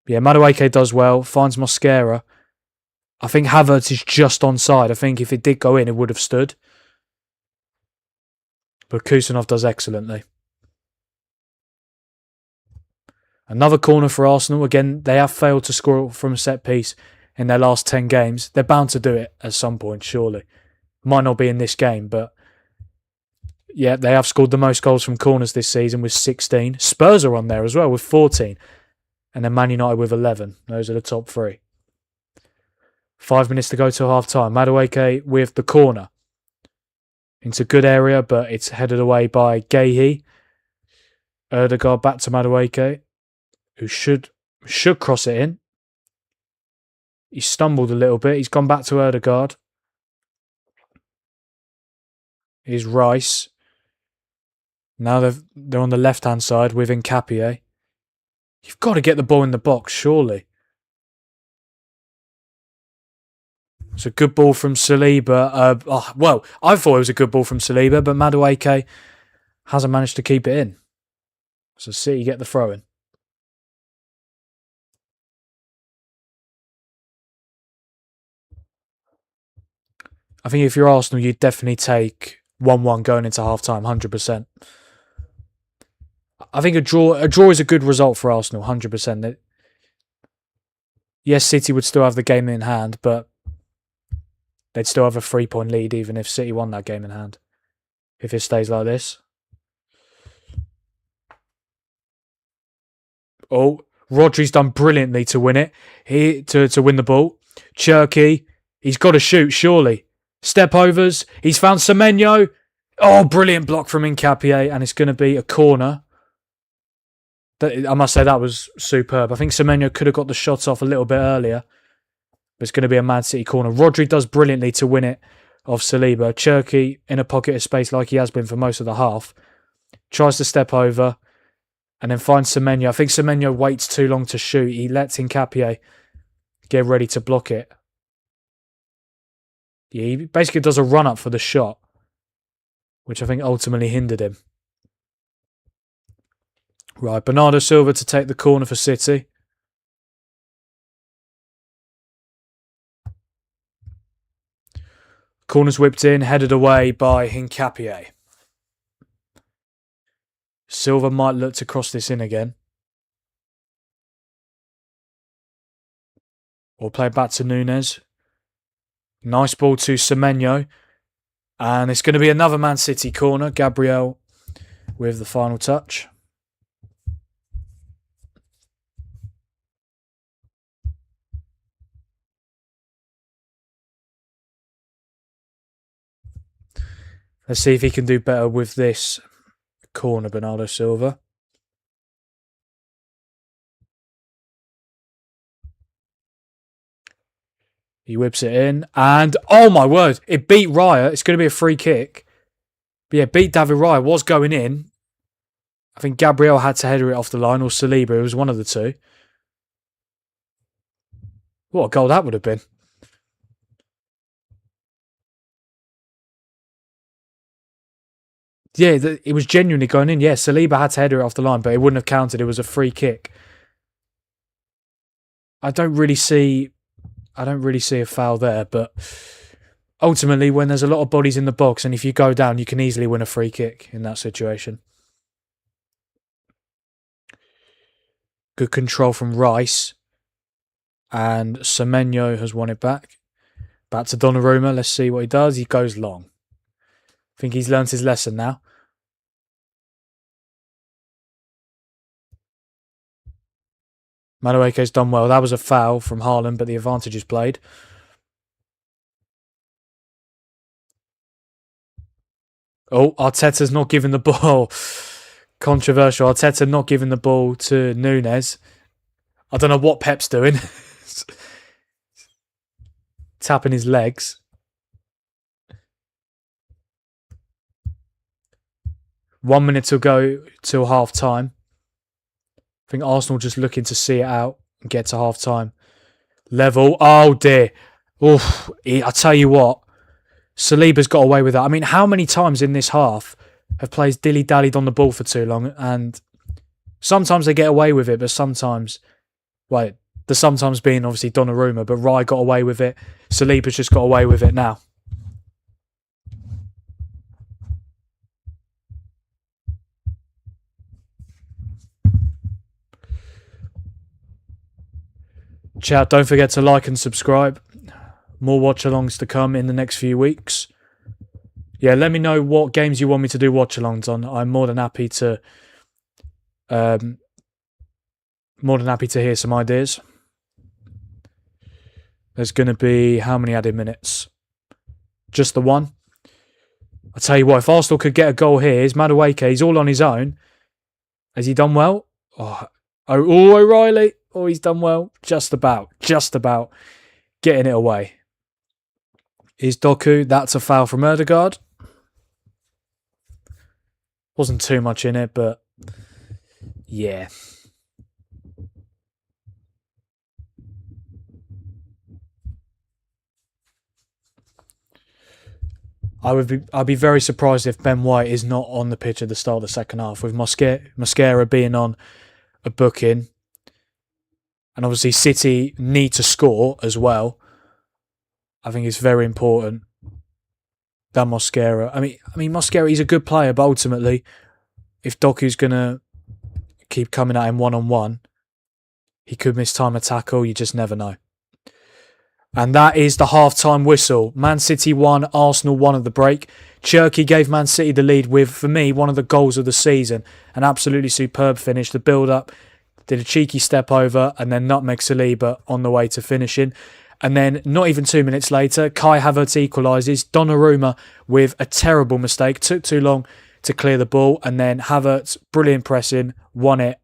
Yeah, Madueke does well. Finds Mosquera. I think Havertz is just onside. I think if it did go in, it would have stood. But Kusanov does excellently. Another corner for Arsenal. Again, they have failed to score from a set piece in their last 10 games. They're bound to do it at some point, surely. Might not be in this game, but yeah, they have scored the most goals from corners this season with 16. Spurs are on there as well with 14. And then Man United with 11. Those are the top three. 5 minutes to go till half time. Madueke with the corner. Into good area, but it's headed away by Gahey. Ødegaard back to Madueke, who should cross it in. He stumbled a little bit. He's gone back to Ødegaard. Here's Rice. Now they're on the left-hand side with Nkapie. You've got to get the ball in the box, surely. It's a good ball from Saliba. Well, I thought it was a good ball from Saliba, but Madueke hasn't managed to keep it in. So City get the throw in. I think if you're Arsenal, you'd definitely take 1-1 going into half-time, 100%. I think a draw is a good result for Arsenal, 100%. Yes, City would still have the game in hand, but they'd still have a 3-point lead even if City won that game in hand. If it stays like this. Oh, Rodri's done brilliantly to win it. To win the ball. Cherky, he's got to shoot, surely. Step overs. He's found Semenyo. Oh, brilliant block from Nkapie, and it's going to be a corner. I must say that was superb. I think Semenyo could have got the shot off a little bit earlier. But it's going to be a Man City corner. Rodri does brilliantly to win it off Saliba. Cherky in a pocket of space like he has been for most of the half. Tries to step over and then finds Semenyo. I think Semenyo waits too long to shoot. He lets Nkapie get ready to block it. Yeah, he basically does a run-up for the shot, which I think ultimately hindered him. Right, Bernardo Silva to take the corner for City. Corner's whipped in, headed away by Nkapie. Silva might look to cross this in again. Or play back to Nunes. Nice ball to Semenyo. And it's going to be another Man City corner. Gabriel with the final touch. Let's see if he can do better with this corner, Bernardo Silva. He whips it in. And, oh my word, it beat Raya. It's going to be a free kick. But yeah, beat David Raya. Was going in. I think Gabriel had to header it off the line, or Saliba. It was one of the two. What a goal that would have been. Yeah, it was genuinely going in. Yeah, Saliba had to header it off the line, but it wouldn't have counted. It was a free kick. I don't really see a foul there, but ultimately when there's a lot of bodies in the box and if you go down, you can easily win a free kick in that situation. Good control from Rice. And Semenyo has won it back. Back to Donnarumma. Let's see what he does. He goes long. I think he's learnt his lesson now. Madueke's done well. That was a foul from Haaland, but the advantage is played. Oh, Arteta's not giving the ball. Controversial. Arteta not giving the ball to Nunes. I don't know what Pep's doing. Tapping his legs. 1 minute to go till half time. I think Arsenal just looking to see it out and get to half time. Level. Oh dear. Oof. I tell you what. Saliba's got away with that. I mean, how many times in this half have players dilly-dallied on the ball for too long? And sometimes they get away with it, but sometimes, well, the sometimes being obviously Donnarumma, but Rye got away with it. Saliba's just got away with it now. Chat, don't forget to like and subscribe. More watch-alongs to come in the next few weeks. Yeah, let me know what games you want me to do watch-alongs on. I'm more than happy to hear some ideas. There's going to be how many added minutes? Just the one. I tell you what, if Arsenal could get a goal here, is Madueke. He's all on his own. Has he done well? Oh, O'Reilly. Oh, he's done well. Just about getting it away. Is Doku? That's a foul from Erdegaard. Wasn't too much in it, but yeah. I'd be very surprised if Ben White is not on the pitch at the start of the second half, with Mosquera being on a booking. And obviously City need to score as well. I think it's very important that Mosquera. I mean Mosquera, he's a good player, but ultimately, if Doku's gonna keep coming at him one-on-one, he could miss time a tackle. You just never know. And that is the half-time whistle. Man City 1, Arsenal 1 at the break. Cherky gave Man City the lead with, for me, one of the goals of the season. An absolutely superb finish. The build-up, did a cheeky step over, and then nutmeg Saliba on the way to finishing. And then, not even 2 minutes later, Kai Havertz equalises. Donnarumma with a terrible mistake. Took too long to clear the ball. And then Havertz, brilliant pressing, won it.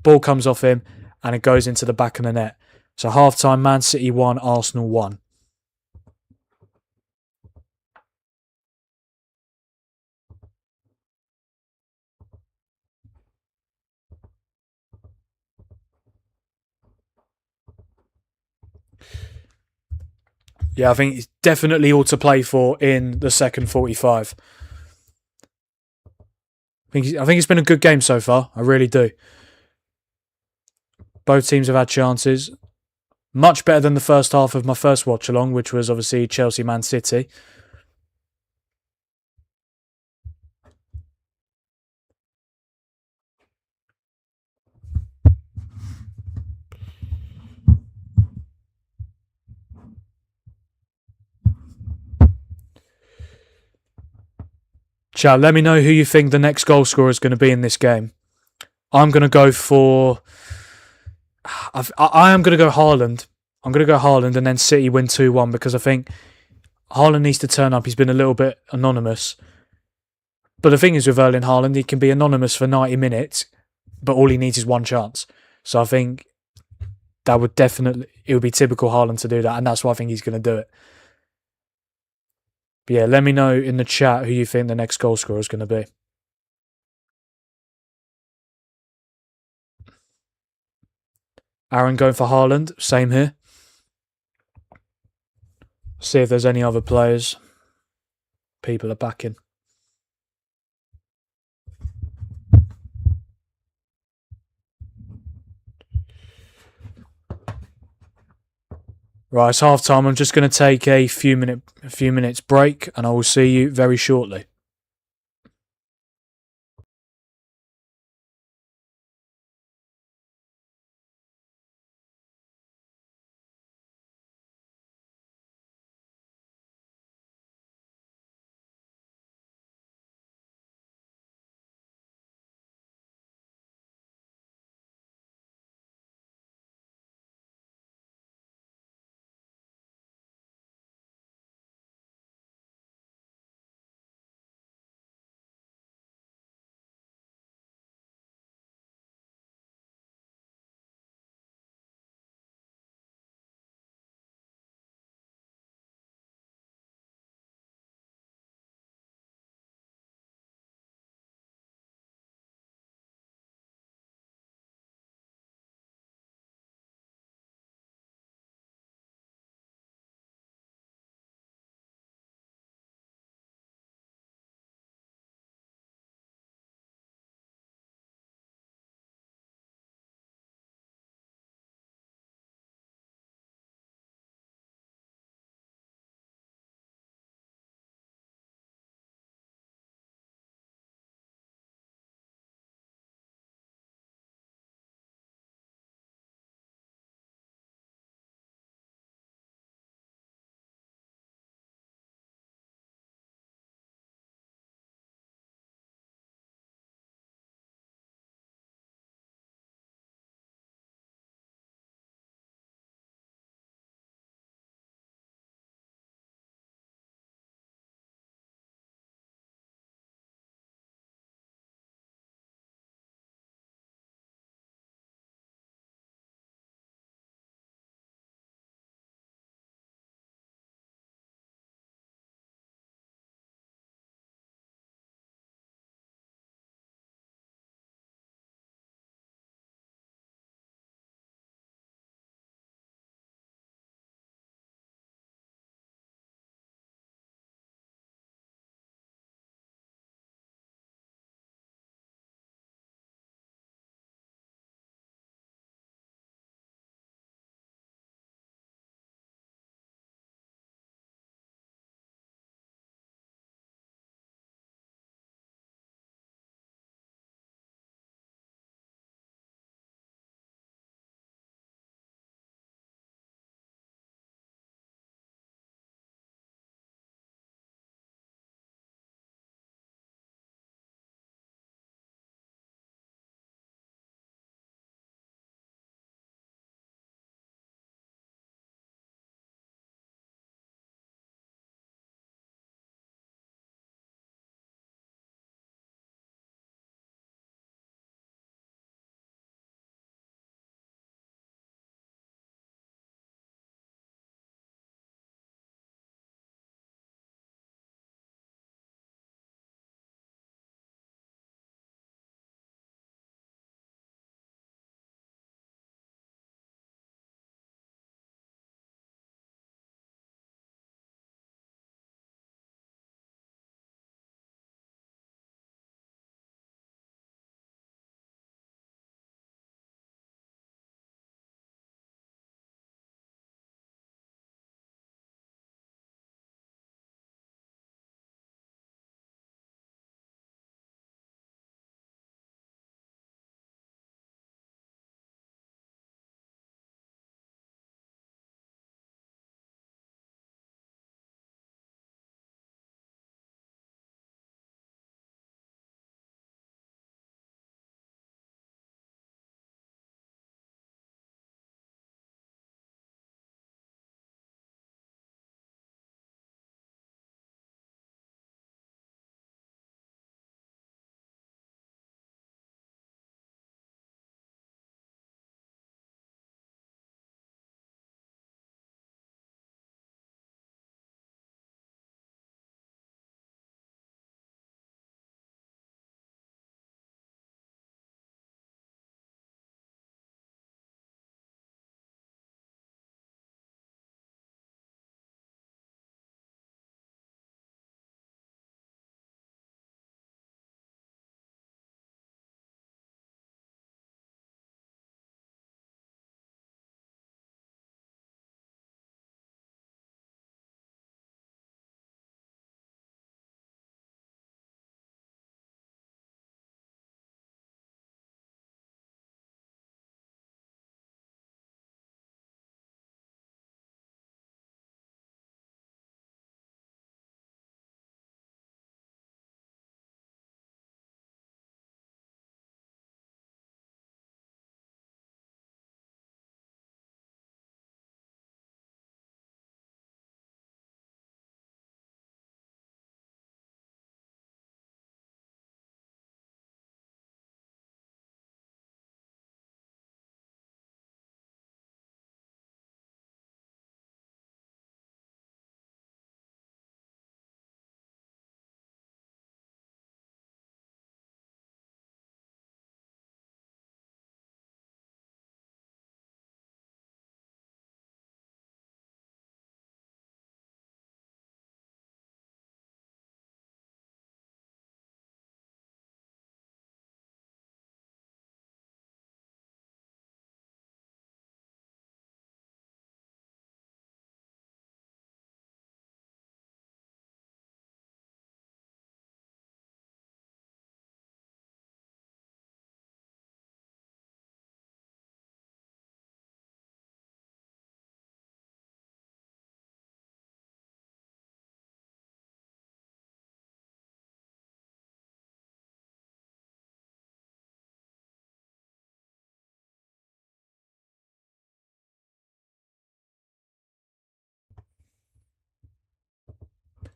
Ball comes off him, and it goes into the back of the net. So half-time, Man City 1, Arsenal 1. Yeah, I think it's definitely all to play for in the second 45. I think it's been a good game so far. I really do. Both teams have had chances. Much better than the first half of my first watch-along, which was obviously Chelsea-Man City. Chat, let me know who you think the next goal scorer is going to be in this game. I'm going to go for... I am going to go Haaland. I'm going to go Haaland and then City win 2-1 because I think Haaland needs to turn up. He's been a little bit anonymous. But the thing is with Erling Haaland, he can be anonymous for 90 minutes, but all he needs is one chance. So I think that would definitely... It would be typical Haaland to do that, and that's why I think he's going to do it. But yeah, let me know in the chat who you think the next goal scorer is going to be. Aaron going for Haaland. Same here. See if there's any other players people are backing. Right, it's half time. I'm just going to take a few minutes break, and I will see you very shortly.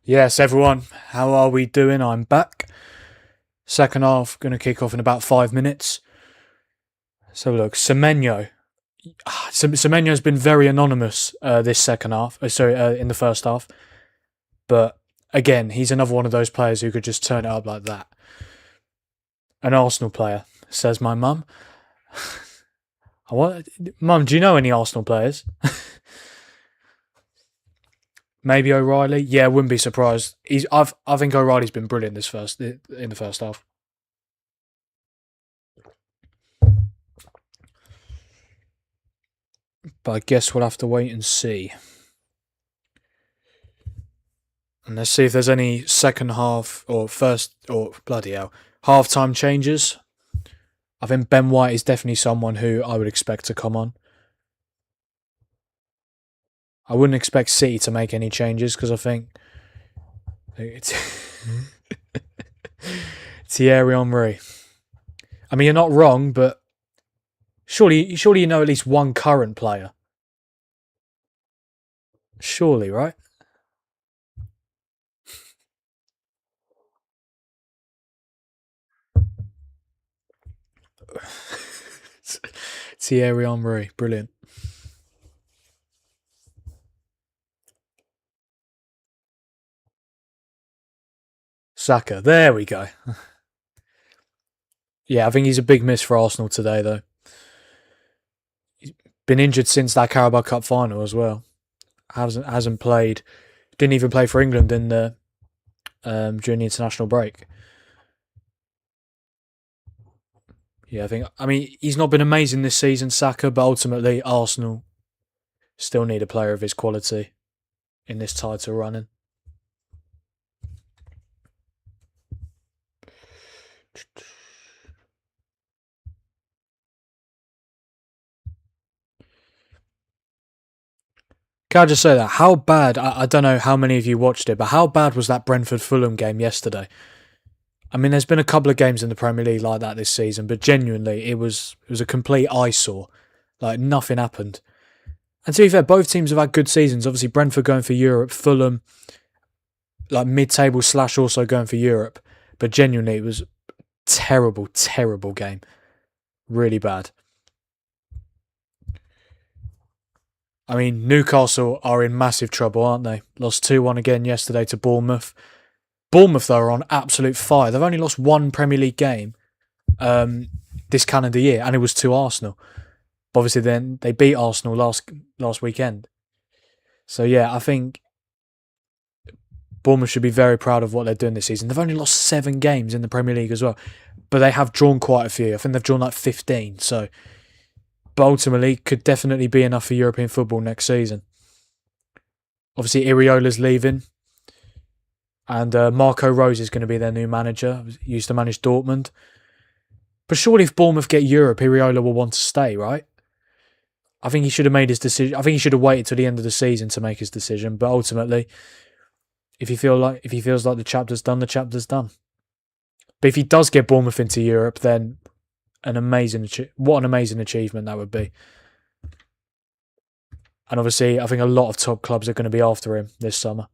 Yes, everyone, how are we doing? I'm back. Second half, going to kick off in about 5 minutes. So look, Semenyo. Semenyo's been very anonymous this second half. In the first half. But again, he's another one of those players who could just turn it up like that. An Arsenal player, says my mum. Mum, do you know any Arsenal players? Maybe O'Reilly. Yeah, wouldn't be surprised. I think O'Reilly's been brilliant in the first half. But I guess we'll have to wait and see. And let's see if there's any second half or bloody hell, half-time changes. I think Ben White is definitely someone who I would expect to come on. I wouldn't expect City to make any changes because I think it's Thierry Henry. I mean, you're not wrong, but surely you know at least one current player. Surely, right? Thierry Henry, brilliant. Saka, there we go. Yeah, I think he's a big miss for Arsenal today, though. He's been injured since that Carabao Cup final as well. Hasn't played. Didn't even play for England in the during the international break. Yeah, I mean, he's not been amazing this season, Saka, but ultimately Arsenal still need a player of his quality in this title running. Can I just say that? How bad, I don't know how many of you watched it, but how bad was that Brentford-Fulham game yesterday? I mean, there's been a couple of games in the Premier League like that this season, but genuinely, it was a complete eyesore. Like, nothing happened. And to be fair, both teams have had good seasons. Obviously, Brentford going for Europe, Fulham, like mid-table / also going for Europe. But genuinely, it was terrible, terrible game. Really bad. I mean, Newcastle are in massive trouble, aren't they? Lost 2-1 again yesterday to Bournemouth. Bournemouth, though, are on absolute fire. They've only lost one Premier League game this calendar year, and it was to Arsenal. But obviously, then they beat Arsenal last weekend. So, yeah, I think Bournemouth should be very proud of what they're doing this season. They've only lost 7 games in the Premier League as well. But they have drawn quite a few. I think they've drawn like 15. So, but ultimately, could definitely be enough for European football next season. Obviously, Iriola's leaving. And Marco Rose is going to be their new manager. He used to manage Dortmund. But surely if Bournemouth get Europe, Iriola will want to stay, right? I think he should have made his decision. I think he should have waited till the end of the season to make his decision. But ultimately, if he feels like the chapter's done, the chapter's done. But if he does get Bournemouth into Europe, then what an amazing achievement that would be. And obviously, I think a lot of top clubs are going to be after him this summer.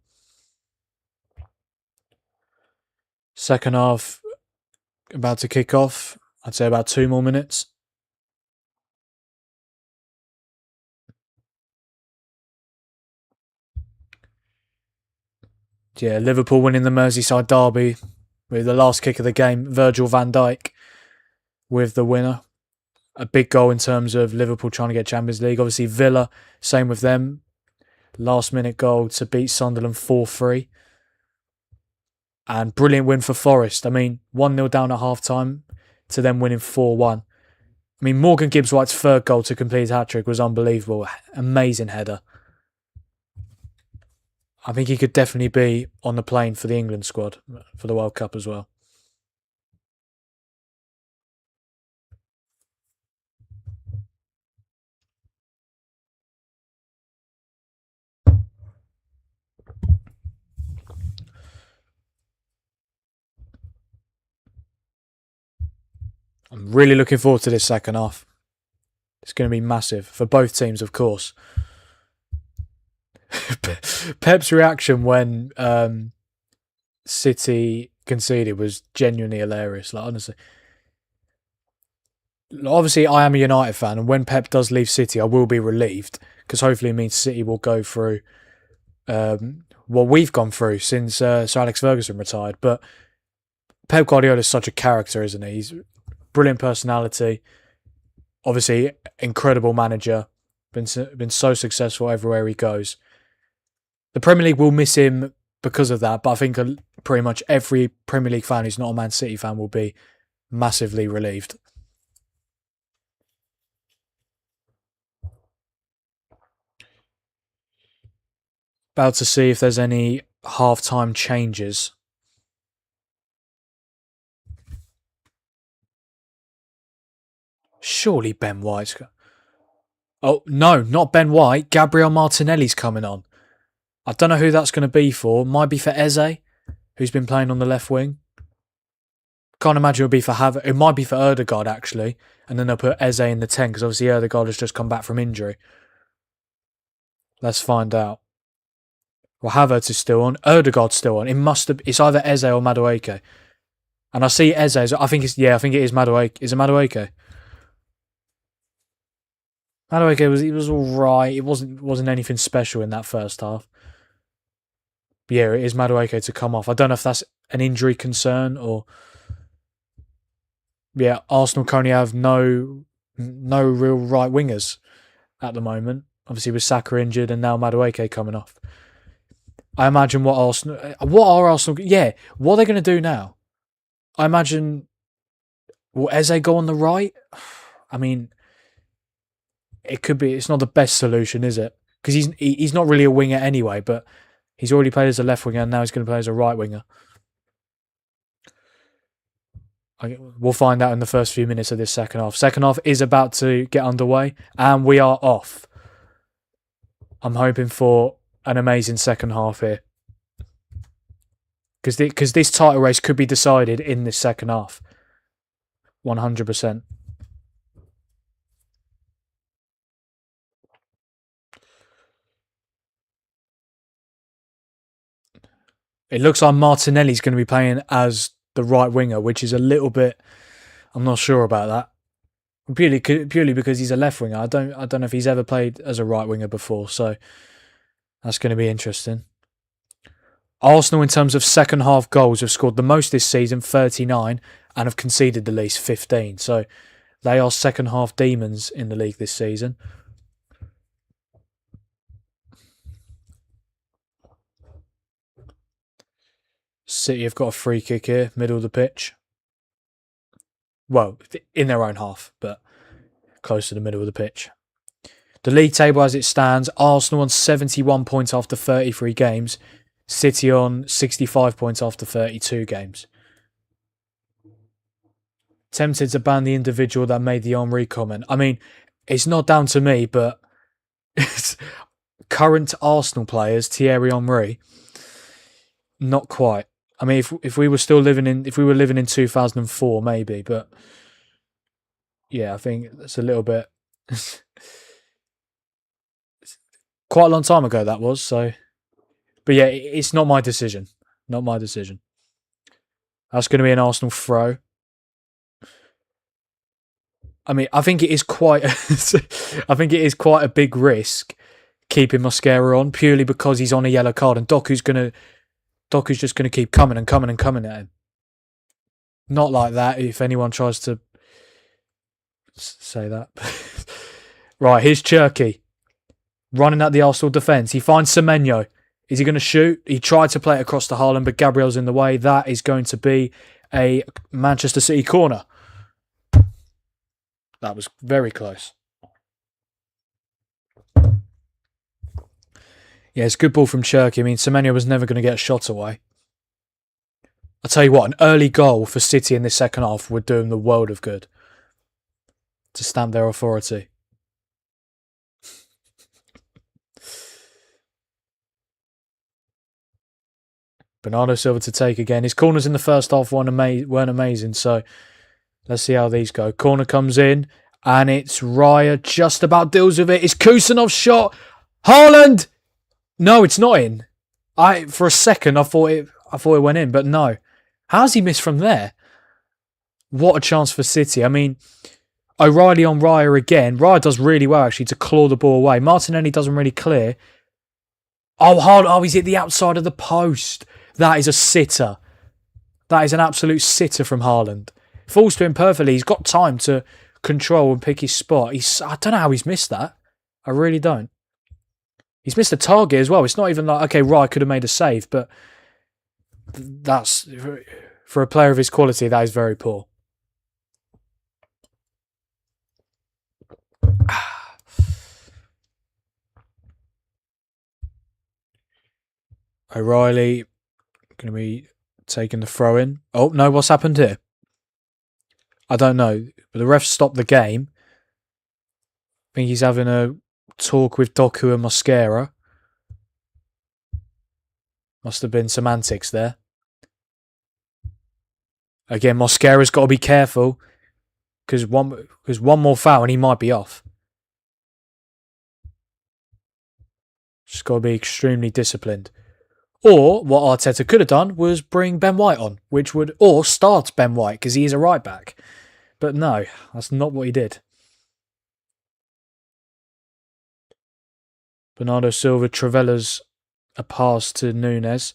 Second half about to kick off. I'd say about 2 more minutes. Yeah, Liverpool winning the Merseyside derby with the last kick of the game, Virgil van Dijk with the winner. A big goal in terms of Liverpool trying to get Champions League. Obviously, Villa, same with them. Last minute goal to beat Sunderland 4-3. And brilliant win for Forest. I mean, 1-0 down at half time to them winning 4-1. I mean, Morgan Gibbs-White's third goal to complete his hat-trick was unbelievable. Amazing header. I think he could definitely be on the plane for the England squad for the World Cup as well. I'm really looking forward to this second half. It's going to be massive for both teams, of course. Pep's reaction when City conceded was genuinely hilarious. Like, honestly, obviously, I am a United fan, and when Pep does leave City, I will be relieved because hopefully it means City will go through what we've gone through since Sir Alex Ferguson retired. But Pep Guardiola is such a character, isn't he? He's brilliant personality. Obviously, incredible manager. Been so successful everywhere he goes. The Premier League will miss him because of that, but I think pretty much every Premier League fan who's not a Man City fan will be massively relieved. About to see if there's any half-time changes. Surely Ben White's... Oh, no, not Ben White. Gabriel Martinelli's coming on. I don't know who that's going to be for. Might be for Eze, who's been playing on the left wing. Can't imagine it would be for Havertz. It might be for Ødegaard, actually. And then they'll put Eze in the 10, because obviously Ødegaard has just come back from injury. Let's find out. Well, Havertz is still on. Ødegaard's still on. It's either Eze or Madueke. And I see Eze. I think it is Madueke. Is it Madueke? Madueke was all right. It wasn't anything special in that first half. But yeah, it is Madueke to come off. I don't know if that's an injury concern or... Yeah, Arsenal currently have no real right wingers at the moment. Obviously with Saka injured and now Madueke coming off. I imagine what are Arsenal... Yeah, what are they going to do now? I imagine... Will Eze go on the right? I mean... It could be... It's not the best solution, is it? Because he's not really a winger anyway, but he's already played as a left winger and now he's going to play as a right winger. We'll find out in the first few minutes of this second half. Second half is about to get underway and we are off. I'm hoping for an amazing second half here. Because this title race could be decided in this second half. 100%. It looks like Martinelli's going to be playing as the right winger, which is a little bit... I'm not sure about that. Purely because he's a left winger. I don't know if he's ever played as a right winger before, so that's going to be interesting. Arsenal, in terms of second half goals, have scored the most this season, 39, and have conceded the least, 15. So they are second half demons in the league this season. City have got a free kick here, middle of the pitch. Well, in their own half, but close to the middle of the pitch. The league table as it stands, Arsenal on 71 points after 33 games. City on 65 points after 32 games. Tempted to ban the individual that made the Henry comment. I mean, it's not down to me, but current Arsenal players, Thierry Henry, not quite. I mean, if we were living in 2004, maybe, but yeah, I think that's a little bit quite a long time ago that was. So, but yeah, it's not my decision. Not my decision. That's going to be an Arsenal throw. I mean, I think it is quite. I think it is quite a big risk keeping Mosquera on purely because he's on a yellow card, and Doku's just going to keep coming and coming and coming at him. Not like that. If anyone tries to say that, right? Here's Cherky running at the Arsenal defence. He finds Semenyo. Is he going to shoot? He tried to play it across to Haaland, but Gabriel's in the way. That is going to be a Manchester City corner. That was very close. Yeah, it's a good ball from Cherky. I mean, Semenyo was never going to get a shot away. I'll tell you what, an early goal for City in this second half would do them the world of good. To stamp their authority. Bernardo Silva to take again. His corners in the first half weren't amazing, so let's see how these go. Corner comes in, and it's Raya just about deals with it. It's Kusanov's shot. Haaland! No, it's not in. For a second, I thought I thought it went in, but no. How's he missed from there? What a chance for City. I mean, O'Reilly on Raya again. Raya does really well, actually, to claw the ball away. Martinelli doesn't really clear. Oh, he's hit the outside of the post. That is a sitter. That is an absolute sitter from Haaland. Falls to him perfectly. He's got time to control and pick his spot. I don't know how he's missed that. I really don't. He's missed a target as well. It's not even like, okay, Raya could have made a save, but that's, for a player of his quality, that is very poor. O'Reilly going to be taking the throw in. Oh, no, what's happened here? I don't know. But the ref stopped the game. I think he's having a talk with Doku and Mosquera. Must have been semantics there. Again, Mosquera's got to be careful. Because one more foul and he might be off. Just got to be extremely disciplined. Or what Arteta could have done was bring Ben White on, or start Ben White because he is a right back. But no, that's not what he did. Bernardo Silva Trevella's a pass to Nunes.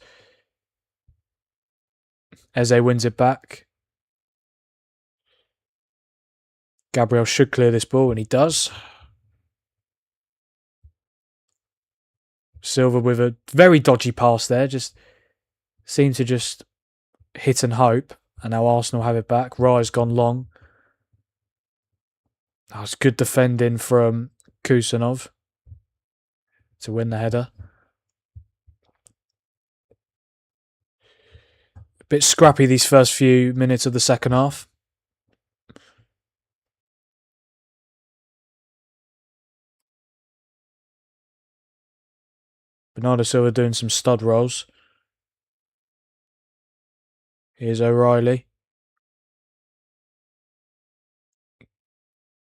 Eze wins it back. Gabriel should clear this ball, and he does. Silva with a very dodgy pass there. Just seemed to just hit and hope. And now Arsenal have it back. Raya's gone long. That was good defending from Kusanov to win the header. A bit scrappy these first few minutes of the second half. Bernardo Silva doing some stud rolls. Here's O'Reilly.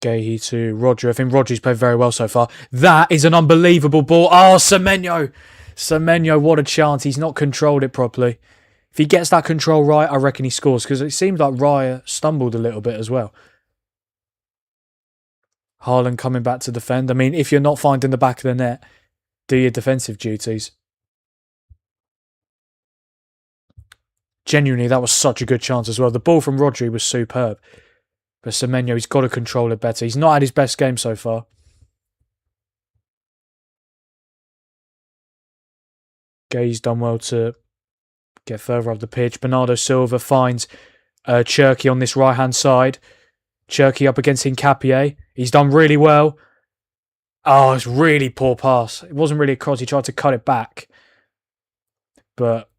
Gahey to Rodri. I think Rodri's played very well so far. That is an unbelievable ball. Oh, Semenyo. Semenyo, what a chance. He's not controlled it properly. If he gets that control right, I reckon he scores. Because it seems like Raya stumbled a little bit as well. Haaland coming back to defend. I mean, if you're not finding the back of the net, do your defensive duties. Genuinely, that was such a good chance as well. The ball from Rodri was superb. But Semenyo, he's got to control it better. He's not had his best game so far. Gay's done well to get further up the pitch. Bernardo Silva finds Cherki on this right-hand side. Cherki up against Hincapié. He's done really well. Oh, it's really poor pass. It wasn't really a cross. He tried to cut it back. But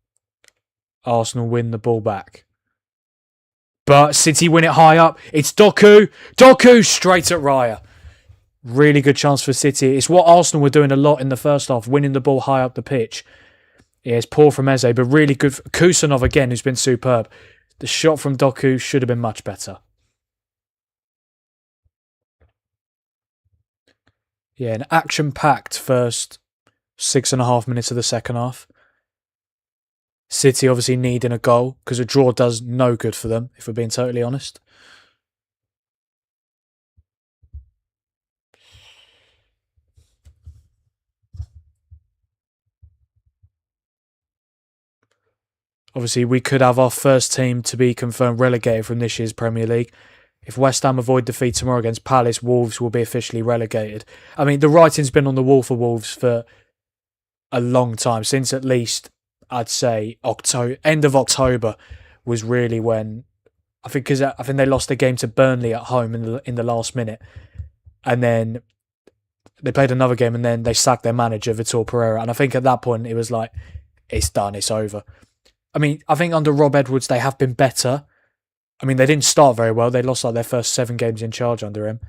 Arsenal win the ball back. But City win it high up. It's Doku. Doku straight at Raya. Really good chance for City. It's what Arsenal were doing a lot in the first half, winning the ball high up the pitch. Yeah, it's poor from Eze, but really good. Kusanov again, who's been superb. The shot from Doku should have been much better. Yeah, an action-packed first 6.5 minutes of the second half. City obviously needing a goal because a draw does no good for them, if we're being totally honest. Obviously, we could have our first team to be confirmed relegated from this year's Premier League. If West Ham avoid defeat tomorrow against Palace, Wolves will be officially relegated. I mean, the writing's been on the wall for Wolves for a long time, since at least, I'd say, end of October was really when, I think they lost the game to Burnley at home in the last minute. And then they played another game and then they sacked their manager, Vitor Pereira. And I think at that point, it was like, it's done, it's over. I mean, I think under Rob Edwards, they have been better. I mean, they didn't start very well. They lost like their first 7 games in charge under him.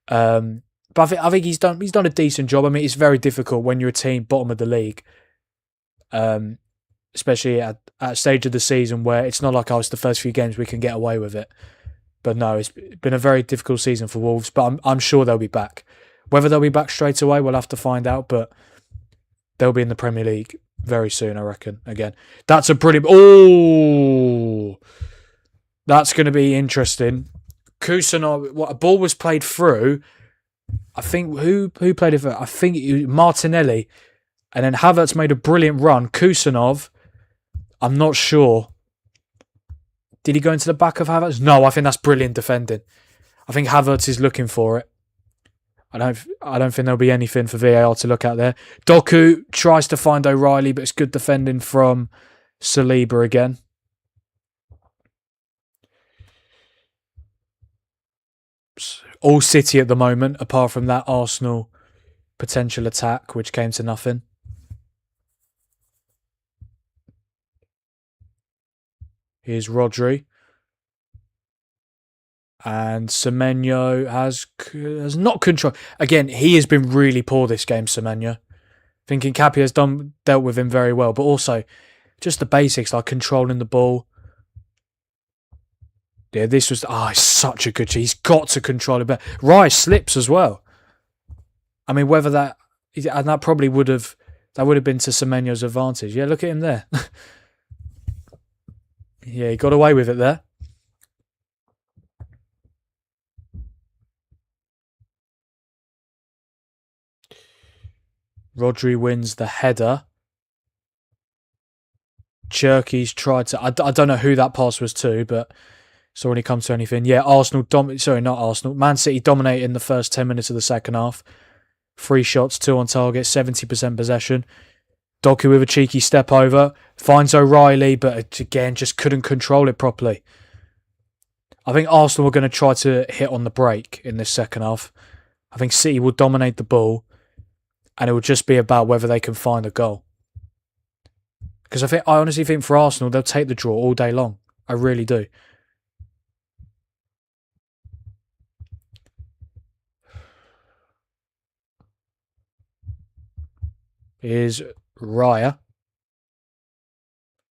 But I think he's done a decent job. I mean, it's very difficult when you're a team bottom of the league, especially at a stage of the season where it's not like, it's the first few games we can get away with it. But no, it's been a very difficult season for Wolves, but I'm sure they'll be back. Whether they'll be back straight away, we'll have to find out, but they'll be in the Premier League very soon, I reckon. Again, that's a brilliant. Oh, that's going to be interesting. Kusanov, what a ball was played through. I think who played it for? I think it was Martinelli, and then Havertz made a brilliant run. Kusanov, I'm not sure. Did he go into the back of Havertz? No, I think that's brilliant defending. I think Havertz is looking for it. I don't think there'll be anything for VAR to look at there. Doku tries to find O'Reilly, but it's good defending from Saliba again. All City at the moment, apart from that Arsenal potential attack, which came to nothing. Here's Rodri. And Semenyo has not control. Again, he has been really poor this game, Semenyo. Thinking Capi has dealt with him very well, but also just the basics like controlling the ball. Yeah, this was it's such a good. He's got to control it better. Rice slips as well. I mean, whether that probably would have been to Semenyo's advantage. Yeah, look at him there. Yeah, he got away with it there. Rodri wins the header. Cherky's tried to... I don't know who that pass was to, but it's already come to anything. Yeah, Man City dominated in the first 10 minutes of the second half. 3 shots, 2 on target, 70% possession. Doku with a cheeky step over. Finds O'Reilly, but again, just couldn't control it properly. I think Arsenal were going to try to hit on the break in this second half. I think City will dominate the ball. And it will just be about whether they can find a goal. Because I honestly think for Arsenal, they'll take the draw all day long. I really do. Here's Raya.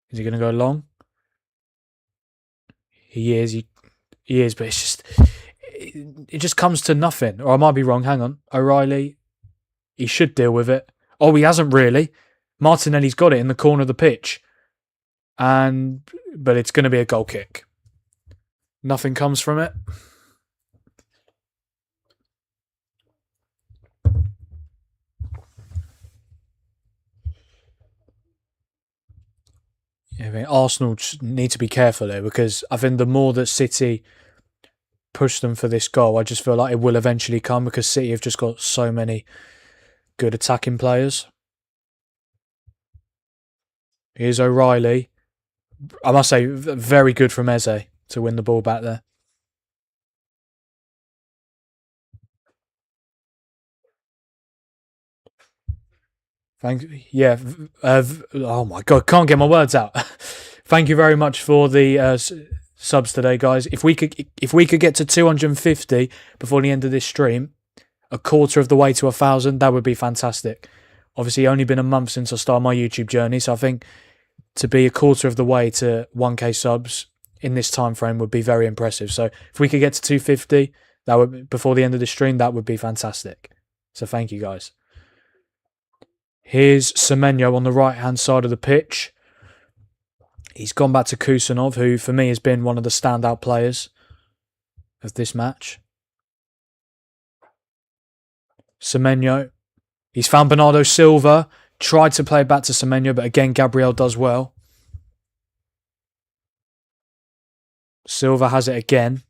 Is he going to go long? He is. He is, but it's just... It just comes to nothing. Or I might be wrong. Hang on. O'Reilly... He should deal with it. Oh, he hasn't really. Martinelli's got it in the corner of the pitch. But it's going to be a goal kick. Nothing comes from it. I mean, Arsenal need to be careful there because I think the more that City push them for this goal, I just feel like it will eventually come because City have just got so many good attacking players. Here's O'Reilly. I must say, very good from Eze to win the ball back there. Oh my God, can't get my words out. Thank you very much for the subs today, guys. If we could get to 250 before the end of this stream, a quarter of the way to 1,000, that would be fantastic. Obviously, only been a month since I started my YouTube journey, so I think to be a quarter of the way to 1k subs in this time frame would be very impressive. So if we could get to 250 before the end of the stream, that would be fantastic. So thank you, guys. Here's Semenyo on the right-hand side of the pitch. He's gone back to Kusanov, who for me has been one of the standout players of this match. Semenyo. He's found Bernardo Silva. Tried to play back to Semenyo, but again, Gabriel does well. Silva has it again.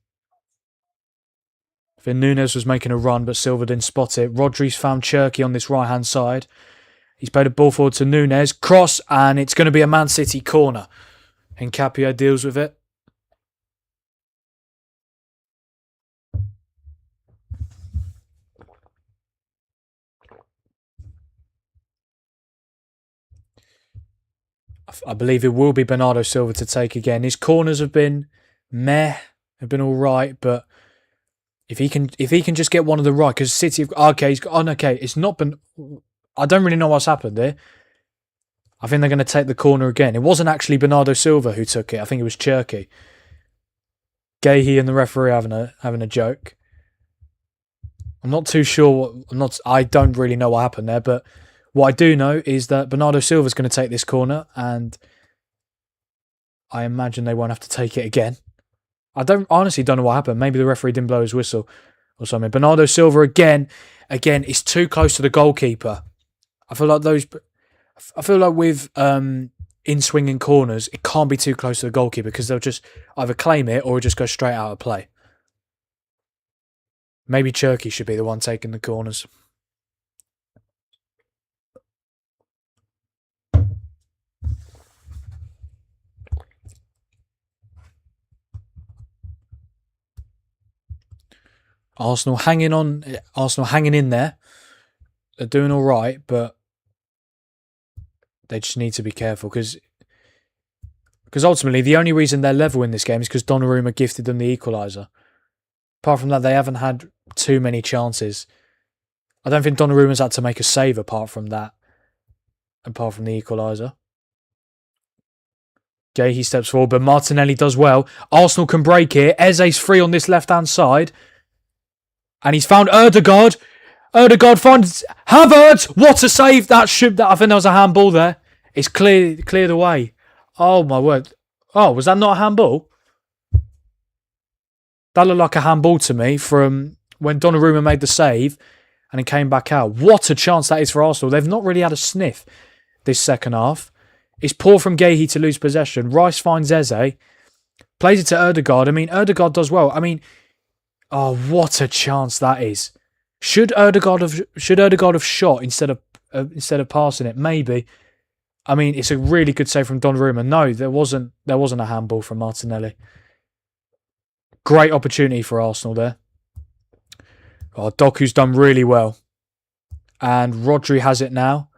I think Nunes was making a run, but Silva didn't spot it. Rodri's found Cherky on this right-hand side. He's played a ball forward to Nunes. Cross, and it's going to be a Man City corner. Hincapié deals with it. I believe it will be Bernardo Silva to take again. His corners have been meh, have been all right, but if he can just get one of the right, because City it's not been. I don't really know what's happened here. I think they're going to take the corner again. It wasn't actually Bernardo Silva who took it. I think it was Cherky. Gahey and the referee having a joke. I'm not too sure. I don't really know what happened there, but What I do know is that Bernardo Silva's going to take this corner, and I imagine they won't have to take it again. I honestly don't know what happened. Maybe the referee didn't blow his whistle or something. Bernardo Silva again, is too close to the goalkeeper. I feel like with in swinging corners, it can't be too close to the goalkeeper because they'll just either claim it or just go straight out of play. Maybe Cherky should be the one taking the corners. Arsenal hanging in there. They're doing all right, but they just need to be careful because ultimately the only reason they're level in this game is because Donnarumma gifted them the equaliser. Apart from that, they haven't had too many chances. I don't think Donnarumma's had to make a save apart from the equaliser. He steps forward, but Martinelli does well. Arsenal can break here. Eze's free on this left-hand side. And he's found Ødegaard. Ødegaard finds Havertz. What a save. I think there was a handball there. It's cleared away. Oh, my word. Oh, was that not a handball? That looked like a handball to me from when Donnarumma made the save and it came back out. What a chance that is for Arsenal. They've not really had a sniff this second half. It's poor from Guéhi to lose possession. Rice finds Eze. Plays it to Ødegaard. I mean, Ødegaard does well. I mean, oh, what a chance that is. Should Ødegaard have shot instead of passing it? Maybe. I mean, it's a really good save from Donnarumma. No, there wasn't a handball from Martinelli. Great opportunity for Arsenal there. Oh, Doku's done really well. And Rodri has it now.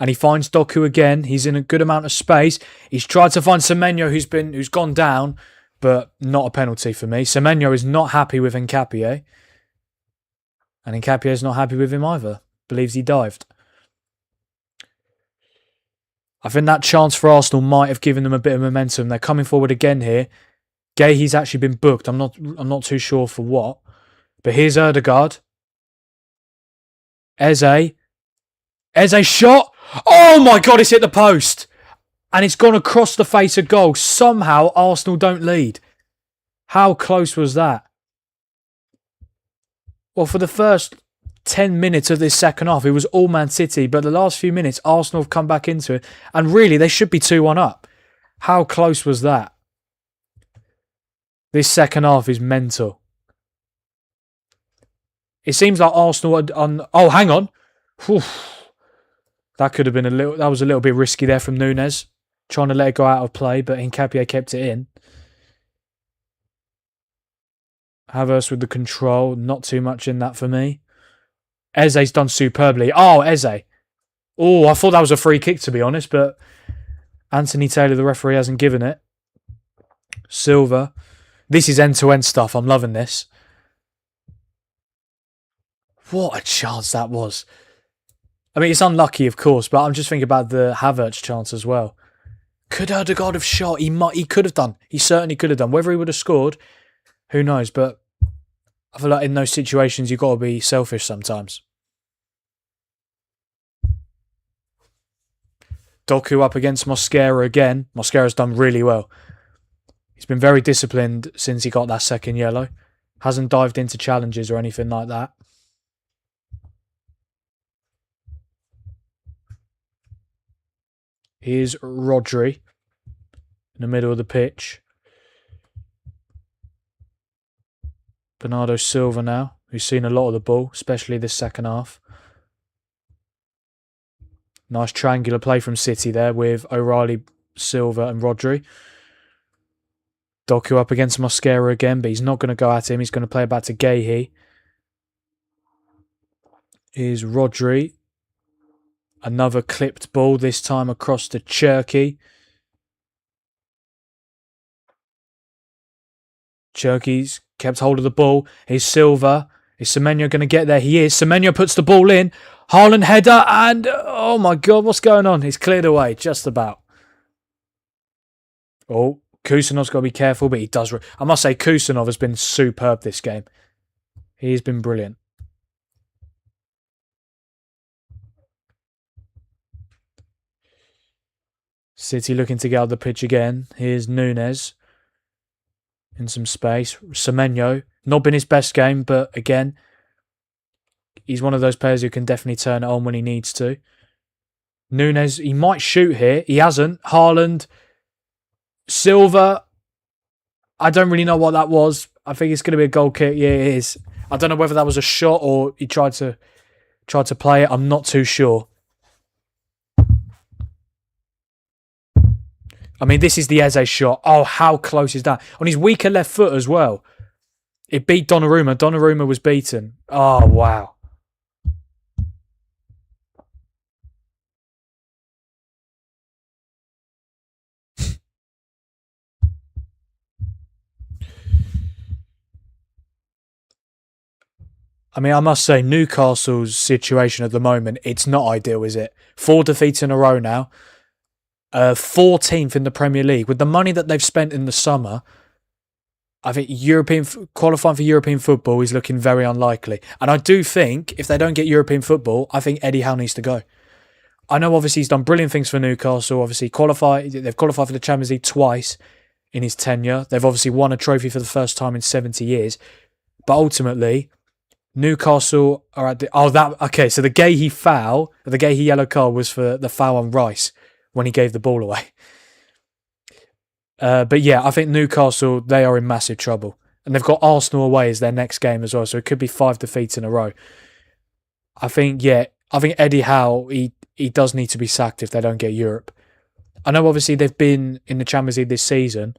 And he finds Doku again. He's in a good amount of space. He's tried to find Semenyo who's gone down, but not a penalty for me. Semenyo is not happy with Nkapie. And Nkapie is not happy with him either. Believes he dived. I think that chance for Arsenal might have given them a bit of momentum. They're coming forward again here. Guéhi's actually been booked. I'm not too sure for what. But here's Ødegaard. Eze shot. Oh my God, it's hit the post. And it's gone across the face of goal. Somehow Arsenal don't lead. How close was that? Well, for the first 10 minutes of this second half, it was all Man City. But the last few minutes, Arsenal have come back into it. And really, they should be 2-1 up. How close was that? This second half is mental. It seems like Arsenal are oh, hang on. Whew. That was a little bit risky there from Núñez. Trying to let it go out of play, but Nkapie kept it in. Havertz with the control. Not too much in that for me. Eze's done superbly. Oh, Eze. Oh, I thought that was a free kick, to be honest, but Anthony Taylor, the referee, hasn't given it. Silva. This is end-to-end stuff. I'm loving this. What a chance that was. I mean, it's unlucky, of course, but I'm just thinking about the Havertz chance as well. Could Ødegaard have shot? He could have done. He certainly could have done. Whether he would have scored, who knows? But I feel like in those situations, you've got to be selfish sometimes. Doku up against Mosquera again. Mosquera's done really well. He's been very disciplined since he got that second yellow. Hasn't dived into challenges or anything like that. Here's Rodri in the middle of the pitch. Bernardo Silva now, who's seen a lot of the ball, especially this second half. Nice triangular play from City there with O'Reilly, Silva and Rodri. Doku up against Mosquera again, but he's not going to go at him. He's going to play it back to Guéhi. Here's Rodri. Another clipped ball, this time across to Cherky. Cherky's kept hold of the ball. Here's Silva. Is Semenyo going to get there? He is. Semenyo puts the ball in. Haaland header and... oh my God, what's going on? He's cleared away, just about. Oh, Kusanov's got to be careful, but he does... I must say, Kusanov has been superb this game. He's been brilliant. City looking to get out of the pitch again. Here's Nunes in some space. Semenyo, not been his best game, but again, he's one of those players who can definitely turn it on when he needs to. Nunes, he might shoot here. He hasn't. Haaland, Silva. I don't really know what that was. I think it's going to be a goal kick. Yeah, it is. I don't know whether that was a shot or he tried to play it. I'm not too sure. I mean, this is the Eze shot. Oh, how close is that? On his weaker left foot as well. It beat Donnarumma. Donnarumma was beaten. Oh, wow. I mean, I must say, Newcastle's situation at the moment, it's not ideal, is it? 4 defeats in a row now. 14th in the Premier League. With the money that they've spent in the summer, I think qualifying for European football is looking very unlikely. And I do think, if they don't get European football, I think Eddie Howe needs to go. I know, obviously, he's done brilliant things for Newcastle. Obviously, they've qualified for the Champions League twice in his tenure. They've obviously won a trophy for the first time in 70 years. But ultimately, Newcastle are at the... so the Gahey yellow card was for the foul on Rice when he gave the ball away. But yeah, I think Newcastle, they are in massive trouble. And they've got Arsenal away as their next game as well, so it could be 5 defeats in a row. I think Eddie Howe, he does need to be sacked if they don't get Europe. I know obviously they've been in the Champions League this season,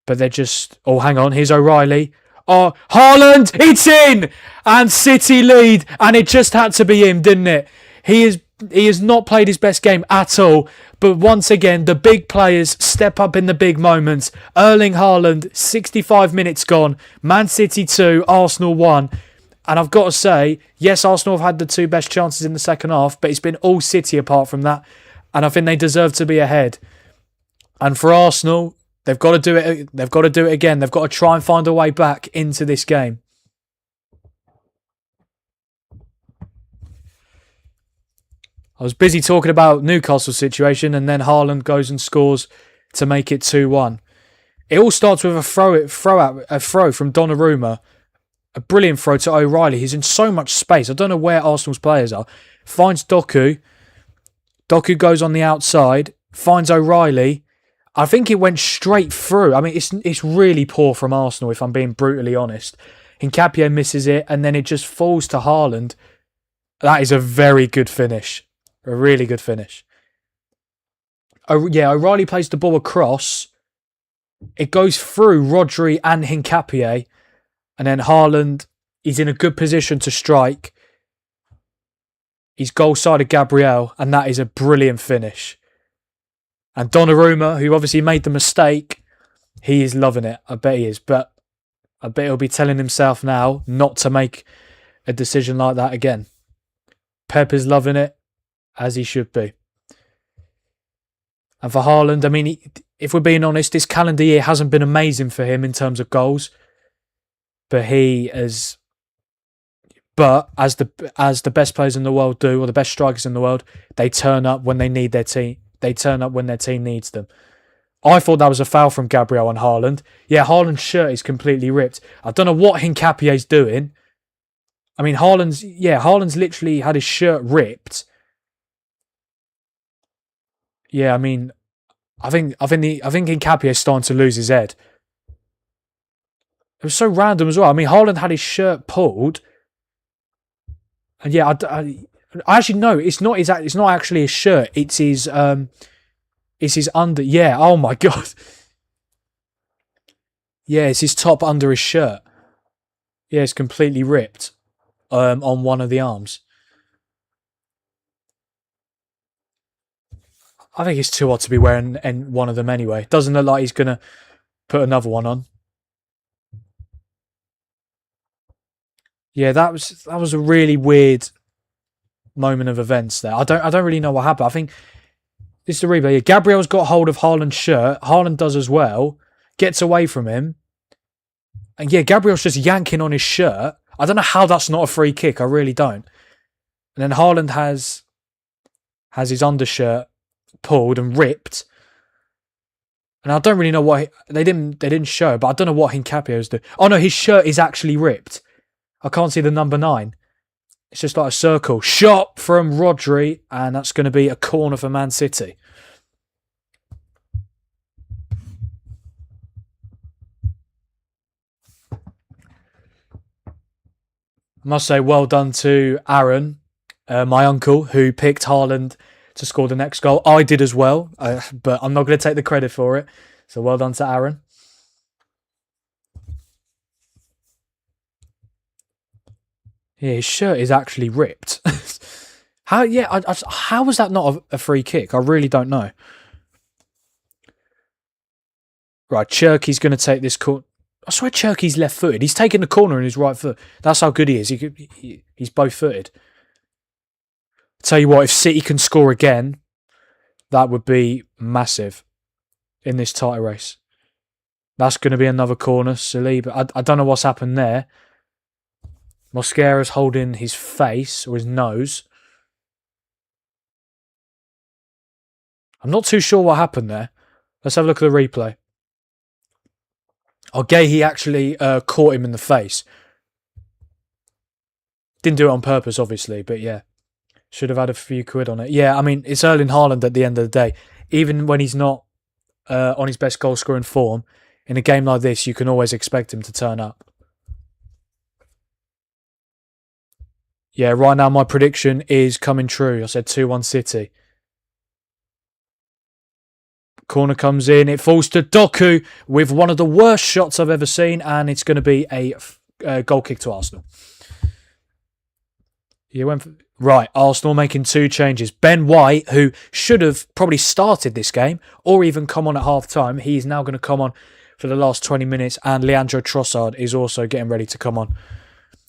but they're just... Oh, hang on, here's O'Reilly. Oh, Haaland, it's in! And City lead, and it just had to be him, didn't it? He has not played his best game at all, but once again, the big players step up in the big moments. Erling Haaland, 65 minutes gone, Man City 2, Arsenal 1. And I've got to say, yes, Arsenal have had the 2 best chances in the second half, but it's been all City apart from that, and I think they deserve to be ahead. And for Arsenal... They've got to do it. They've got to do it again. They've got to try and find a way back into this game. I was busy talking about Newcastle's situation, and then Haaland goes and scores to make it 2-1. It all starts with a throw from Donnarumma. A brilliant throw to O'Reilly. He's in so much space. I don't know where Arsenal's players are. Finds Doku. Doku goes on the outside. Finds O'Reilly. I think it went straight through. I mean, it's really poor from Arsenal, if I'm being brutally honest. Hincapié misses it, and then it just falls to Haaland. That is a very good finish. A really good finish. O'Reilly plays the ball across. It goes through Rodri and Hincapié, and then Haaland is in a good position to strike. He's goal-sided Gabriel, and that is a brilliant finish. And Donnarumma, who obviously made the mistake, he is loving it. I bet he is. But I bet he'll be telling himself now not to make a decision like that again. Pep is loving it, as he should be. And for Haaland, I mean, if we're being honest, this calendar year hasn't been amazing for him in terms of goals. But as the best players in the world do, or the best strikers in the world, they turn up when they need their team. They turn up when their team needs them. I thought that was a foul from Gabriel on Haaland. Yeah, Haaland's shirt is completely ripped. I don't know what Hincapié's doing. I mean, Haaland's literally had his shirt ripped. Yeah, I mean, I think Hincapié's starting to lose his head. It was so random as well. I mean, Haaland had his shirt pulled, and yeah, I actually no, it's not actually his shirt. It's his under. Yeah. Oh my god. Yeah, it's his top under his shirt. Yeah, it's completely ripped. On one of the arms. I think it's too odd to be wearing one of them anyway. Doesn't look like he's gonna put another one on. Yeah, that was a really weird moment of events there. I don't really know what happened. I think this is the replay. Yeah, Gabriel's got hold of Haaland's shirt. Haaland does as well. Gets away from him. And yeah, Gabriel's just yanking on his shirt. I don't know how that's not a free kick. I really don't. And then Haaland has his undershirt pulled and ripped. And I don't really know why they didn't show, but I don't know what Hincapieo's doing. Oh no, his shirt is actually ripped. I can't see the number 9. It's just like a circle. Shot from Rodri, and that's going to be a corner for Man City. I must say, well done to Aaron, my uncle, who picked Haaland to score the next goal. I did as well, but I'm not going to take the credit for it. So well done to Aaron. Yeah, his shirt is actually ripped. How? Yeah, how was that not a free kick? I really don't know. Right, Cherky's going to take this corner. I swear Cherky's left-footed. He's taking the corner in his right foot. That's how good he is. He's both-footed. Tell you what, if City can score again, that would be massive in this title race. That's going to be another corner. Saliba. I don't know what's happened there. Mosquera's holding his face or his nose. I'm not too sure what happened there. Let's have a look at the replay. Oh, he actually caught him in the face. Didn't do it on purpose, obviously, but yeah. Should have had a few quid on it. Yeah, I mean, it's Erling Haaland at the end of the day. Even when he's not on his best goal-scoring form, in a game like this, you can always expect him to turn up. Yeah, right now my prediction is coming true. I said 2-1 City. Corner comes in. It falls to Doku with one of the worst shots I've ever seen, and it's going to be a goal kick to Arsenal. You went for, right, Arsenal making 2 changes. Ben White, who should have probably started this game or even come on at half-time, he's now going to come on for the last 20 minutes, and Leandro Trossard is also getting ready to come on.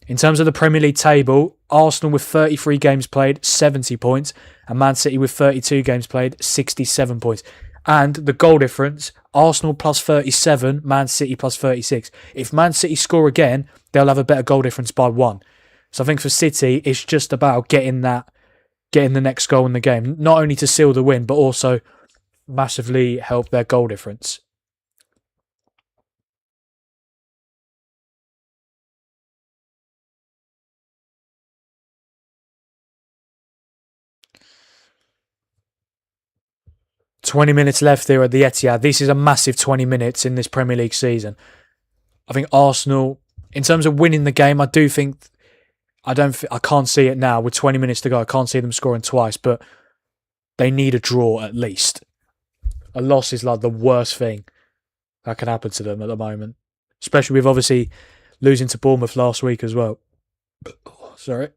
In terms of the Premier League table, Arsenal with 33 games played, 70 points, and Man City with 32 games played, 67 points. And the goal difference, Arsenal plus 37, Man City plus 36. If Man City score again, they'll have a better goal difference by 1. So I think for City, it's just about getting the next goal in the game, not only to seal the win, but also massively help their goal difference. "20 minutes left here at the Etihad. This is a massive 20 minutes in this Premier League season. I think Arsenal, in terms of winning the game, I can't see it now with 20 minutes to go. I can't see them scoring twice, but they need a draw at least. A loss is like the worst thing that can happen to them at the moment, especially with obviously losing to Bournemouth last week as well. Sorry.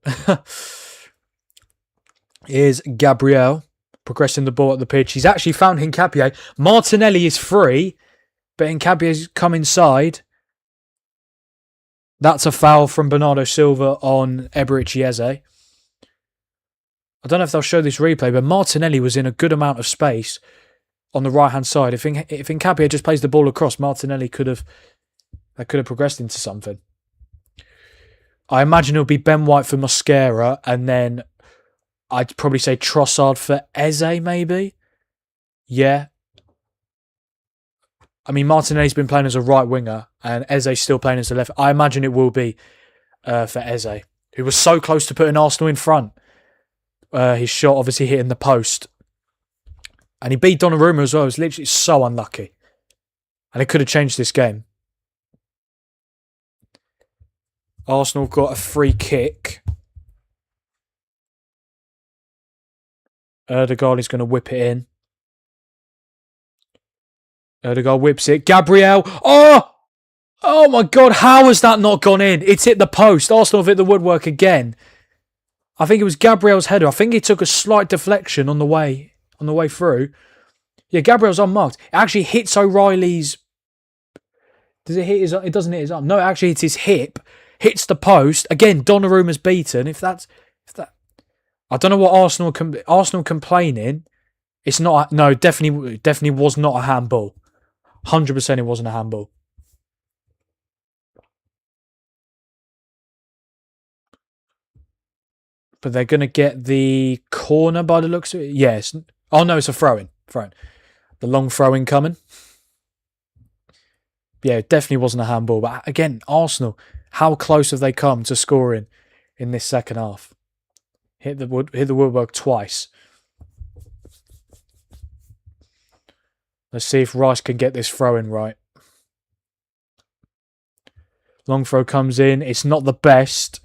Here's Gabriel progressing the ball at the pitch. He's actually found Hincapie. Martinelli is free, but Hincapie's come inside. That's a foul from Bernardo Silva on Eberechi Eze. I don't know if they'll show this replay, but Martinelli was in a good amount of space on the right-hand side. If Hincapie just plays the ball across, Martinelli could have progressed into something. I imagine it'll be Ben White for Mosquera, and then I'd probably say Trossard for Eze, maybe? Yeah. I mean, Martinelli's been playing as a right winger, and Eze's still playing as a left. I imagine it will be for Eze, who was so close to putting Arsenal in front. His shot obviously hitting the post. And he beat Donnarumma as well. It was literally so unlucky. And it could have changed this game. Arsenal got a free kick. Erdegaard is going to whip it in. Erdegaard whips it. Gabriel. Oh my God. How has that not gone in? It's hit the post. Arsenal have hit the woodwork again. I think it was Gabriel's header. I think he took a slight deflection on the way through. Yeah, Gabriel's unmarked. It actually hits O'Reilly's. Does it hit his? It doesn't hit his arm. No, it actually hits his hip. Hits the post again. Donnarumma's beaten. If that, I don't know what Arsenal complaining. It's not. No, definitely was not a handball. 100% it wasn't a handball. But they're going to get the corner by the looks of it. Yes. Oh no, it's a throw-in. The long throw-in coming. Yeah, it definitely wasn't a handball. But again, Arsenal, how close have they come to scoring in this second half? Hit the woodwork twice. Let's see if Rice can get this throw in right. Long throw comes in. It's not the best.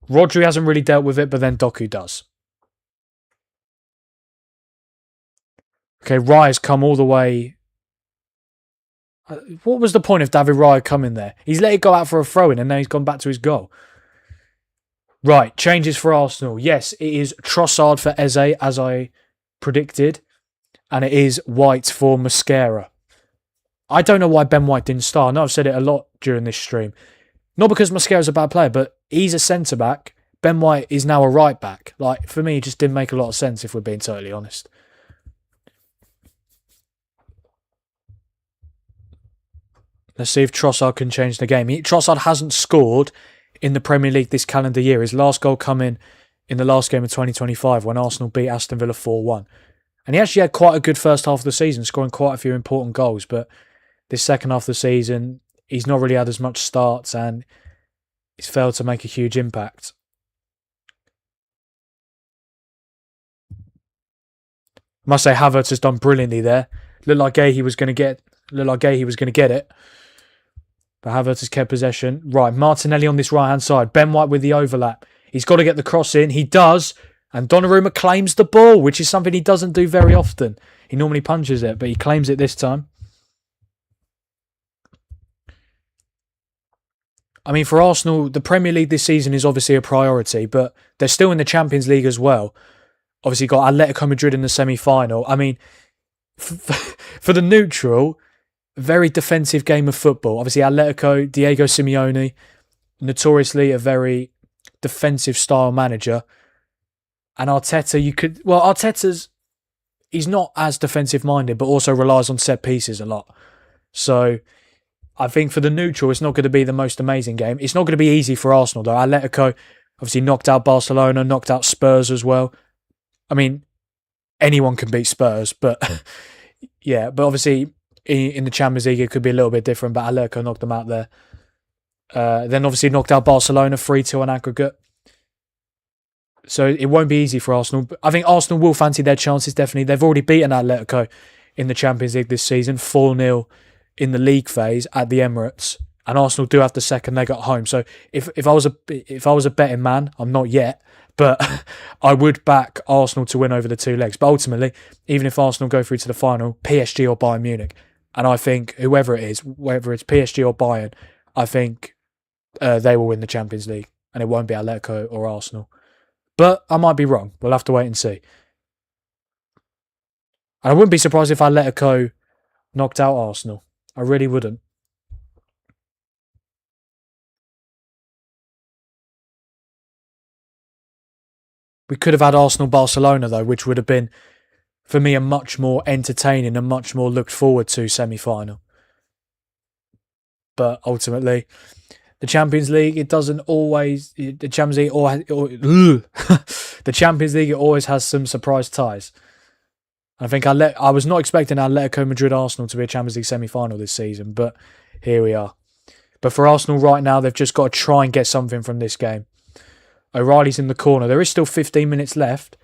Rodri hasn't really dealt with it, but then Doku does. Okay, Raya's come all the way. What was the point of David Raya coming there? He's let it go out for a throw-in and now he's gone back to his goal. Right, changes for Arsenal. Yes, it is Trossard for Eze, as I predicted. And it is White for Mosquera. I don't know why Ben White didn't start. I know I've said it a lot during this stream. Not because Mosquera's a bad player, but he's a centre-back. Ben White is now a right-back. Like, for me, it just didn't make a lot of sense, if we're being totally honest. Let's see if Trossard can change the game. Trossard hasn't scored in the Premier League this calendar year. His last goal coming in the last game of 2025 when Arsenal beat Aston Villa 4-1. And he actually had quite a good first half of the season, scoring quite a few important goals. But this second half of the season, he's not really had as much starts and he's failed to make a huge impact. I must say, Havertz has done brilliantly there. Looked like he was going to get it. But Havertz has kept possession. Right, Martinelli on this right-hand side. Ben White with the overlap. He's got to get the cross in. He does. And Donnarumma claims the ball, which is something he doesn't do very often. He normally punches it, but he claims it this time. I mean, for Arsenal, the Premier League this season is obviously a priority, but they're still in the Champions League as well. Obviously got Atletico Madrid in the semi-final. I mean, for the neutral, very defensive game of football. Obviously, Atletico, Diego Simeone, notoriously a very defensive style manager. And Arteta, he's not as defensive minded, but also relies on set pieces a lot. So I think for the neutral, it's not going to be the most amazing game. It's not going to be easy for Arsenal, though. Atletico obviously knocked out Barcelona, knocked out Spurs as well. I mean, anyone can beat Spurs, but yeah, but obviously in the Champions League, it could be a little bit different, but Atletico knocked them out there. Then obviously knocked out Barcelona 3-2 on aggregate. So it won't be easy for Arsenal. But I think Arsenal will fancy their chances, definitely. They've already beaten Atletico in the Champions League this season, 4-0 in the league phase at the Emirates. And Arsenal do have the second leg at home. So if I was a betting man, I'm not yet, but I would back Arsenal to win over the two legs. But ultimately, even if Arsenal go through to the final, PSG or Bayern Munich, and I think whoever it is, whether it's PSG or Bayern, I think they will win the Champions League. And it won't be Atletico or Arsenal. But I might be wrong. We'll have to wait and see. And I wouldn't be surprised if Atletico knocked out Arsenal. I really wouldn't. We could have had Arsenal-Barcelona, though, which would have been, for me, a much more entertaining and much more looked forward to semi-final. But ultimately, the Champions League, it doesn't always... The Champions League, the Champions League, it always has some surprise ties. I think I was not expecting Atletico Madrid-Arsenal to be a Champions League semi-final this season, but here we are. But for Arsenal right now, they've just got to try and get something from this game. O'Reilly's in the corner. There is still 15 minutes left.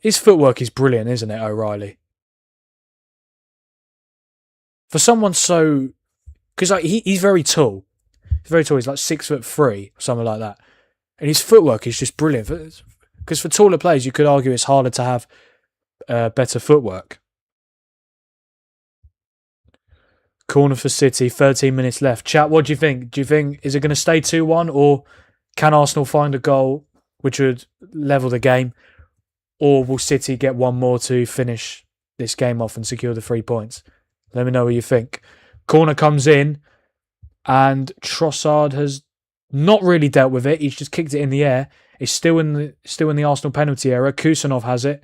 His footwork is brilliant, isn't it, O'Reilly? For someone so... Because he's very tall. He's very tall. He's like 6'3", something like that. And his footwork is just brilliant. Because for taller players, you could argue it's harder to have better footwork. Corner for City, 13 minutes left. Chat, what do you think? Do you think, is it going to stay 2-1 or can Arsenal find a goal which would level the game? Or will City get one more to finish this game off and secure the 3 points? Let me know what you think. Corner comes in and Trossard has not really dealt with it. He's just kicked it in the air. It's still in the Arsenal penalty area. Kusanov has it.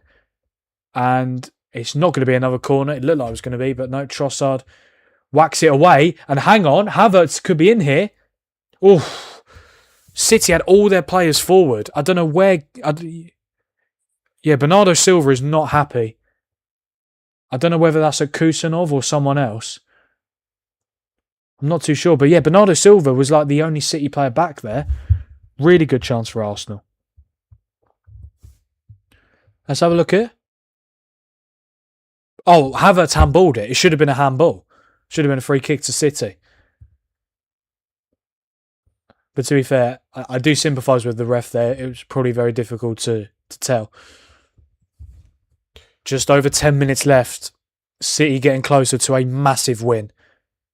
And it's not going to be another corner. It looked like it was going to be, but no, Trossard whacks it away. And hang on, Havertz could be in here. Oof. City had all their players forward. I don't know where... Yeah, Bernardo Silva is not happy. I don't know whether that's a Kusanov or someone else. I'm not too sure. But yeah, Bernardo Silva was like the only City player back there. Really good chance for Arsenal. Let's have a look here. Oh, Havertz handballed it. It should have been a handball. Should have been a free kick to City. But to be fair, I do sympathise with the ref there. It was probably very difficult to tell. Just over 10 minutes left. City getting closer to a massive win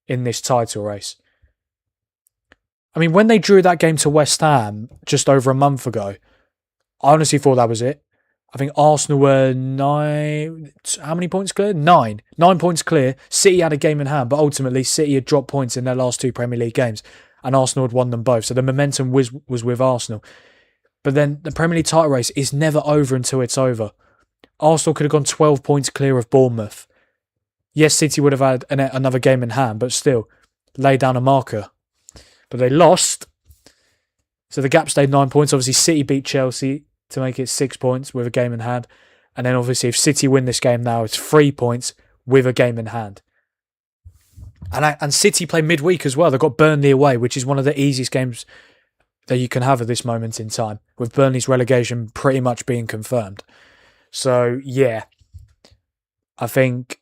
in this title race. I mean, when they drew that game to West Ham just over a month ago, I honestly thought that was it. I think Arsenal were 9... How many points clear? 9. 9 points clear. City had a game in hand, but ultimately City had dropped points in their last 2 Premier League games and Arsenal had won them both. So the momentum was with Arsenal. But then the Premier League title race is never over until it's over. Arsenal could have gone 12 points clear of Bournemouth. Yes, City would have had another game in hand, but still, lay down a marker. But they lost. So the gap stayed 9 points. Obviously, City beat Chelsea to make it 6 points with a game in hand. And then obviously, if City win this game now, it's 3 points with a game in hand. And City play midweek as well. They've got Burnley away, which is one of the easiest games that you can have at this moment in time, with Burnley's relegation pretty much being confirmed. So, yeah. I think...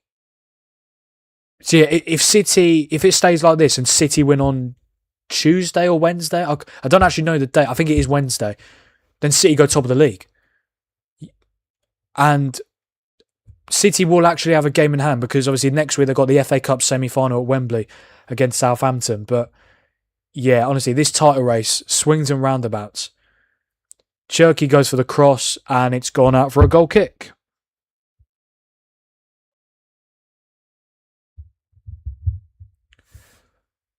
So, yeah, if it stays like this and City win on Tuesday or Wednesday, I don't actually know the date. I think it is Wednesday. Then City go top of the league. And City will actually have a game in hand because obviously next week they've got the FA Cup semi-final at Wembley against Southampton. But yeah, honestly, this title race, swings and roundabouts. Cherky goes for the cross and it's gone out for a goal kick.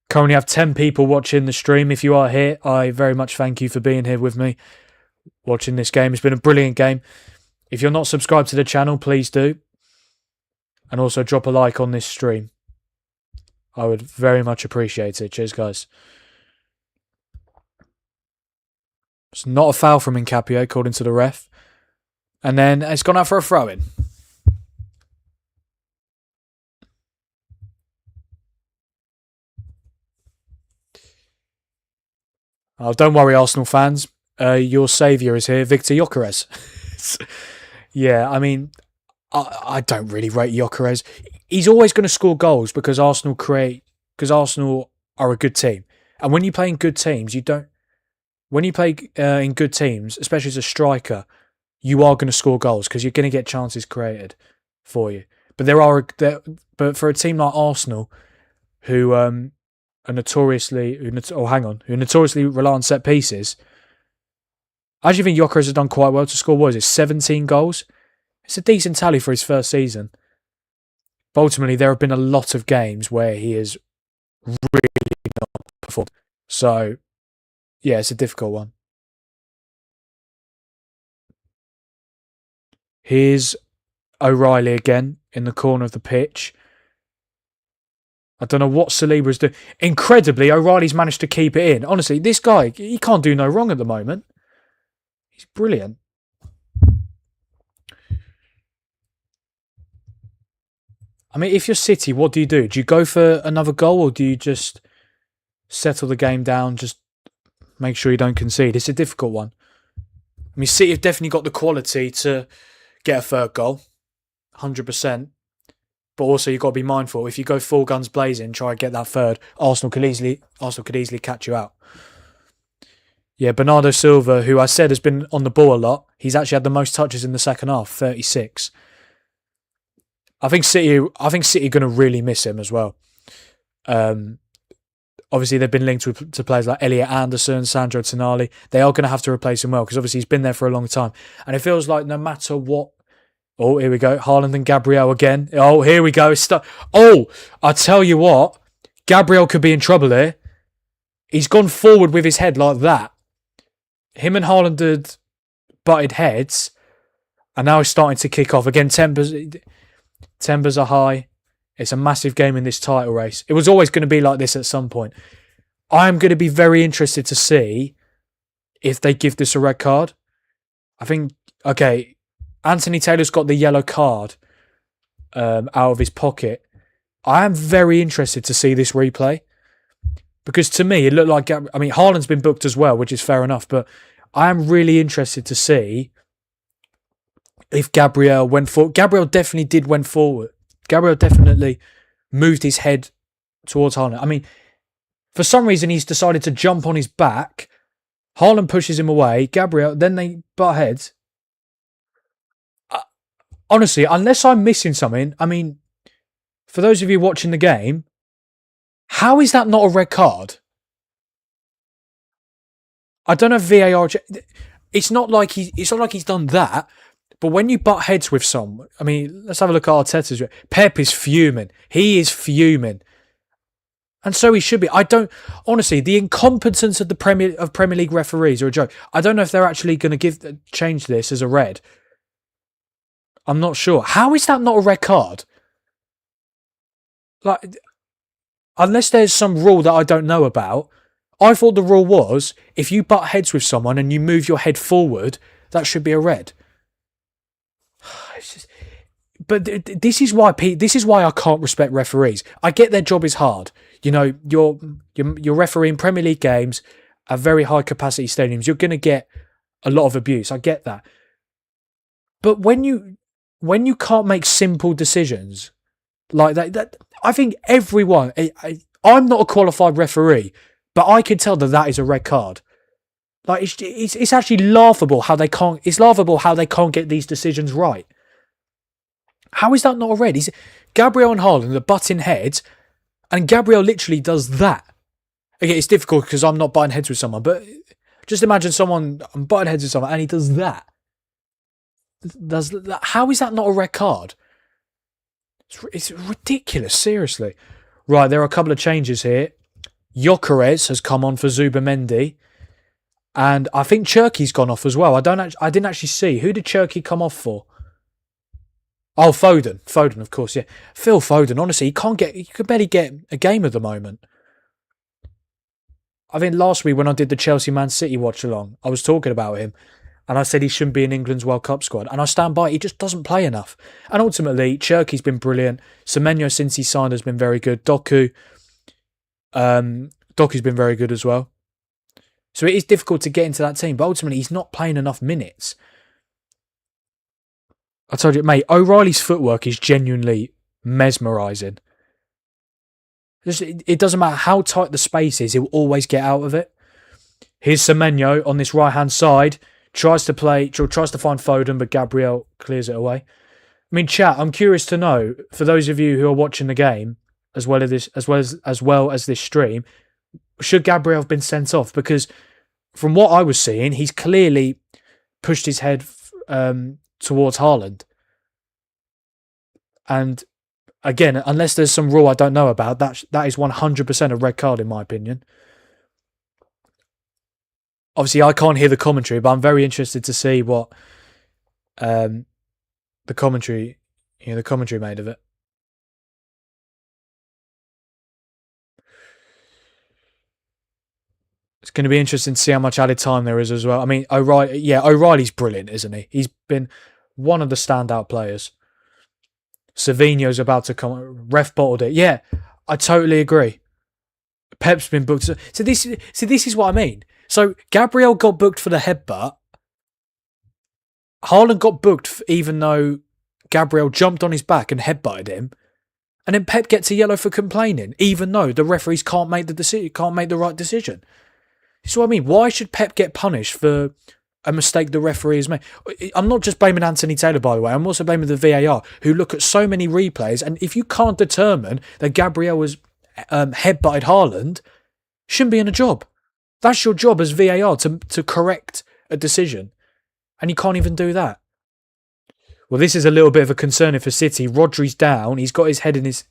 Currently have 10 people watching the stream. If you are here, I very much thank you for being here with me, watching this game. It's been a brilliant game. If you're not subscribed to the channel, please do. And also drop a like on this stream. I would very much appreciate it. Cheers, guys. It's not a foul from Nkapie, according to the ref. And then it's gone out for a throw-in. Oh, don't worry, Arsenal fans. Your saviour is here, Victor Gyökeres. Yeah, I mean, I don't really rate Gyökeres. He's always going to score goals because Arsenal are a good team. And when you play in good teams, when you play in good teams, especially as a striker, you are going to score goals because you're going to get chances created for you. But for a team like Arsenal, who notoriously rely on set pieces, I actually think Gyökeres has done quite well to score, 17 goals? It's a decent tally for his first season. But ultimately, there have been a lot of games where he has really not performed. So, yeah, it's a difficult one. Here's O'Reilly again in the corner of the pitch. I don't know what Saliba's doing. Incredibly, O'Reilly's managed to keep it in. Honestly, this guy, he can't do no wrong at the moment. He's brilliant. I mean, if you're City, what do you do? Do you go for another goal or do you just settle the game down, just make sure you don't concede? It's a difficult one. I mean, City have definitely got the quality to get a third goal, 100%. But also, you've got to be mindful. If you go full guns blazing, try and get that third, Arsenal could easily catch you out. Yeah, Bernardo Silva, who I said has been on the ball a lot, he's actually had the most touches in the second half, 36. I think City are going to really miss him as well. Obviously, they've been linked to players like Elliot Anderson, Sandro Tonali. They are going to have to replace him well because obviously he's been there for a long time. And it feels like no matter what... Oh, here we go. Haaland and Gabriel again. Oh, here we go. I tell you what. Gabriel could be in trouble here. He's gone forward with his head like that. Him and Haaland had butted heads. And now he's starting to kick off. Again, tempers are high. It's a massive game in this title race. It was always going to be like this at some point. I'm going to be very interested to see if they give this a red card. I think, okay... Anthony Taylor's got the yellow card out of his pocket. I am very interested to see this replay Because to me, it looked like, I mean, Haaland's been booked as well, which is fair enough, but I am really interested to see if Gabriel went forward. Gabriel definitely did went forward. Gabriel definitely moved his head towards Haaland. I mean, for some reason, he's decided to jump on his back. Haaland pushes him away. Gabriel, then they butt heads. Honestly, unless I'm missing something, I mean, for those of you watching the game, how is that not a red card? I don't know if VAR. It's not like he's done that. But when you butt heads with someone, I mean, let's have a look at Arteta's. Pep is fuming. He is fuming, and so he should be. I don't honestly. The incompetence of the Premier League referees are a joke. I don't know if they're actually going to change this as a red. I'm not sure. How is that not a red card? Like, unless there's some rule that I don't know about. I thought the rule was if you butt heads with someone and you move your head forward, that should be a red. But this is why I can't respect referees. I get their job is hard. You know, you're refereeing Premier League games at very high capacity stadiums. You're going to get a lot of abuse. I get that. But when you can't make simple decisions like that I think everyone. I'm not a qualified referee, but I can tell that is a red card. Like it's actually laughable how they can't. It's laughable how they can't get these decisions right. How is that not a red? Gabriel and Haaland are butting heads, and Gabriel literally does that. Okay, it's difficult because I'm not butting heads with someone, but just imagine I'm butting heads with someone and he does that. How is that not a red card? It's ridiculous, seriously. Right, there are a couple of changes here. Gyökeres has come on for Zubamendi, and I think Cherky's gone off as well. I didn't actually see. Who did Cherky come off for? Oh, Foden. Foden, of course, yeah. Phil Foden, honestly, he could barely get a game at the moment. I think last week when I did the Chelsea Man City watch-along, I was talking about him, and I said he shouldn't be in England's World Cup squad, and I stand by it. He just doesn't play enough. And ultimately, Cherky's been brilliant. Semenyo, since he signed, has been very good. Doku's been very good as well. So it is difficult to get into that team, but ultimately, he's not playing enough minutes. I told you, mate, O'Reilly's footwork is genuinely mesmerising. It doesn't matter how tight the space is, he'll always get out of it. Here's Semenyo on this right-hand side. Tries to find Foden, but Gabriel clears it away. I mean, chat, I'm curious to know, for those of you who are watching the game, as well as this stream, should Gabriel have been sent off? Because from what I was seeing, he's clearly pushed his head towards Haaland. And again, unless there's some rule I don't know about, that is 100% a red card in my opinion. Obviously, I can't hear the commentary, but I'm very interested to see what the commentary made of it. It's going to be interesting to see how much added time there is as well. I mean, O'Reilly's brilliant, isn't he? He's been one of the standout players. Savinho's about to come. Ref bottled it. Yeah, I totally agree. Pep's been booked. So this is what I mean. So Gabriel got booked for the headbutt. Haaland got booked even though Gabriel jumped on his back and headbutted him. And then Pep gets a yellow for complaining, even though the referees can't make the right decision. This is what I mean. Why should Pep get punished for a mistake the referee has made? I'm not just blaming Anthony Taylor, by the way. I'm also blaming the VAR, who look at so many replays. And if you can't determine that Gabriel was headbutted Haaland, shouldn't be in a job. That's your job as VAR to correct a decision. And you can't even do that. Well, this is a little bit of a concern for City. Rodri's down. He's got his head in his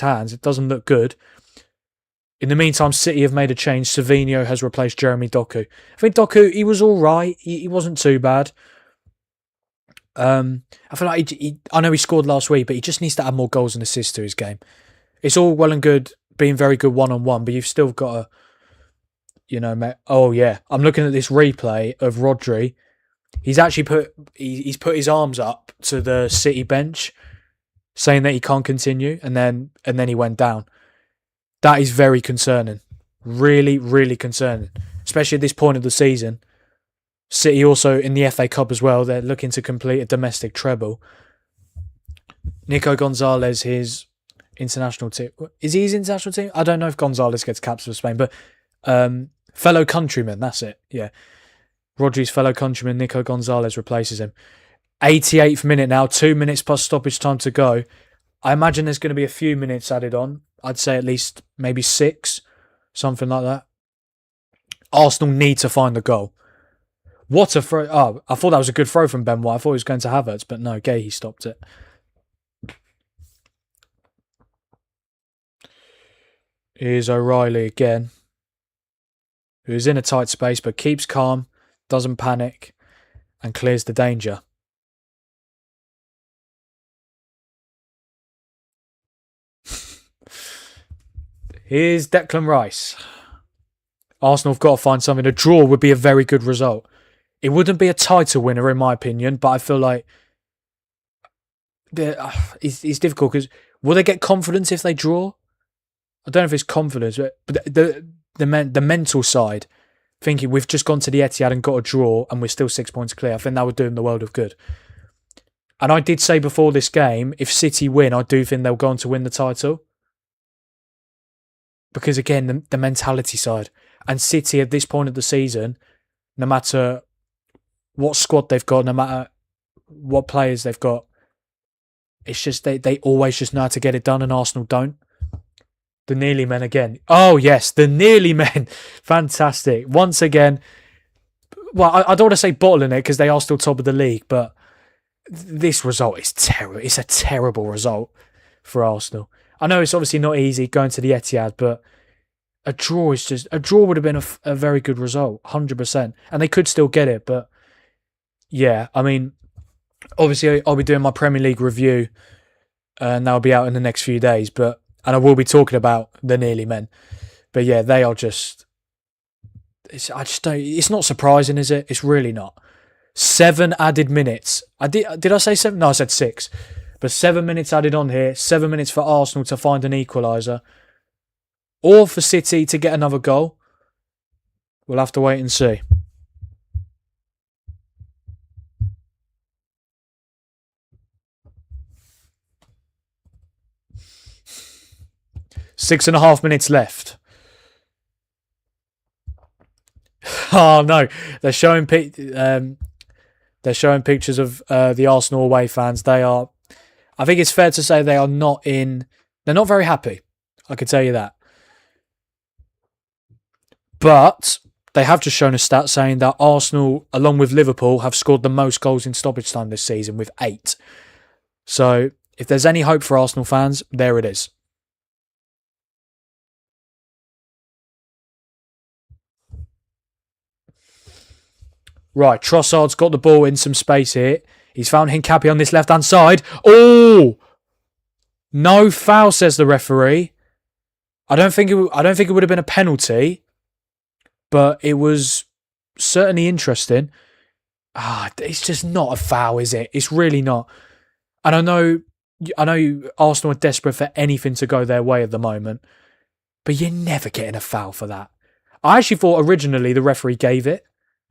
hands. It doesn't look good. In the meantime, City have made a change. Savinho has replaced Jeremy Doku. I think Doku, he was all right. He wasn't too bad. I feel like I know he scored last week, but he just needs to add more goals and assists to his game. It's all well and good being very good one-on-one, but you've still got to, oh yeah, I'm looking at this replay of Rodri. He's actually put his arms up to the City bench, saying that he can't continue, and then he went down. That is very concerning. Really, really concerning. Especially at this point of the season. City also in the FA Cup as well. They're looking to complete a domestic treble. Nico Gonzalez, his international team. Is he his international team? I don't know if Gonzalez gets caps for Spain, but fellow countryman, that's it. Yeah. Rodri's fellow countryman, Nico Gonzalez, replaces him. 88th minute now, 2 minutes plus stoppage time to go. I imagine there's going to be a few minutes added on. I'd say at least maybe 6, something like that. Arsenal need to find the goal. What a throw. Oh, I thought that was a good throw from Ben White. I thought he was going to Havertz, but no, Gahey stopped it. Here's O'Reilly again, who's in a tight space but keeps calm, doesn't panic, and clears the danger. Here's Declan Rice. Arsenal have got to find something. A draw would be a very good result. It wouldn't be a title winner, in my opinion, but I feel like it's difficult because will they get confidence if they draw? I don't know if it's confidence, but the mental side, thinking we've just gone to the Etihad and got a draw and we're still 6 points clear, I think that would do them the world of good. And I did say before this game, if City win, I do think they'll go on to win the title. Because again, the mentality side. And City at this point of the season, no matter what squad they've got, no matter what players they've got, it's just they always just know how to get it done and Arsenal don't. The nearly men again. Oh yes, the nearly men. Fantastic. Once again, well, I don't want to say bottling it because they are still top of the league, but this result is terrible. It's a terrible result for Arsenal. I know it's obviously not easy going to the Etihad, but a draw would have been a very good result, 100%. And they could still get it, but yeah, I mean, obviously I'll be doing my Premier League review and that'll be out in the next few days, and I will be talking about the nearly men. But yeah, they are just, it's not surprising, is it? It's really not. 7 added minutes. Did I say 7? No, I said 6. But 7 minutes added on here. 7 minutes for Arsenal to find an equaliser. Or for City to get another goal. We'll have to wait and see. Six and a half minutes left. Oh no, they're showing pictures of the Arsenal away fans. I think it's fair to say they're not very happy. I can tell you that. But they have just shown a stat saying that Arsenal, along with Liverpool, have scored the most goals in stoppage time this season with 8. So if there's any hope for Arsenal fans, there it is. Right, Trossard's got the ball in some space here. He's found Hincapié on this left-hand side. Oh! No foul, says the referee. I don't think it would have been a penalty, but it was certainly interesting. It's just not a foul, is it? It's really not. And I know Arsenal are desperate for anything to go their way at the moment, but you're never getting a foul for that. I actually thought originally the referee gave it.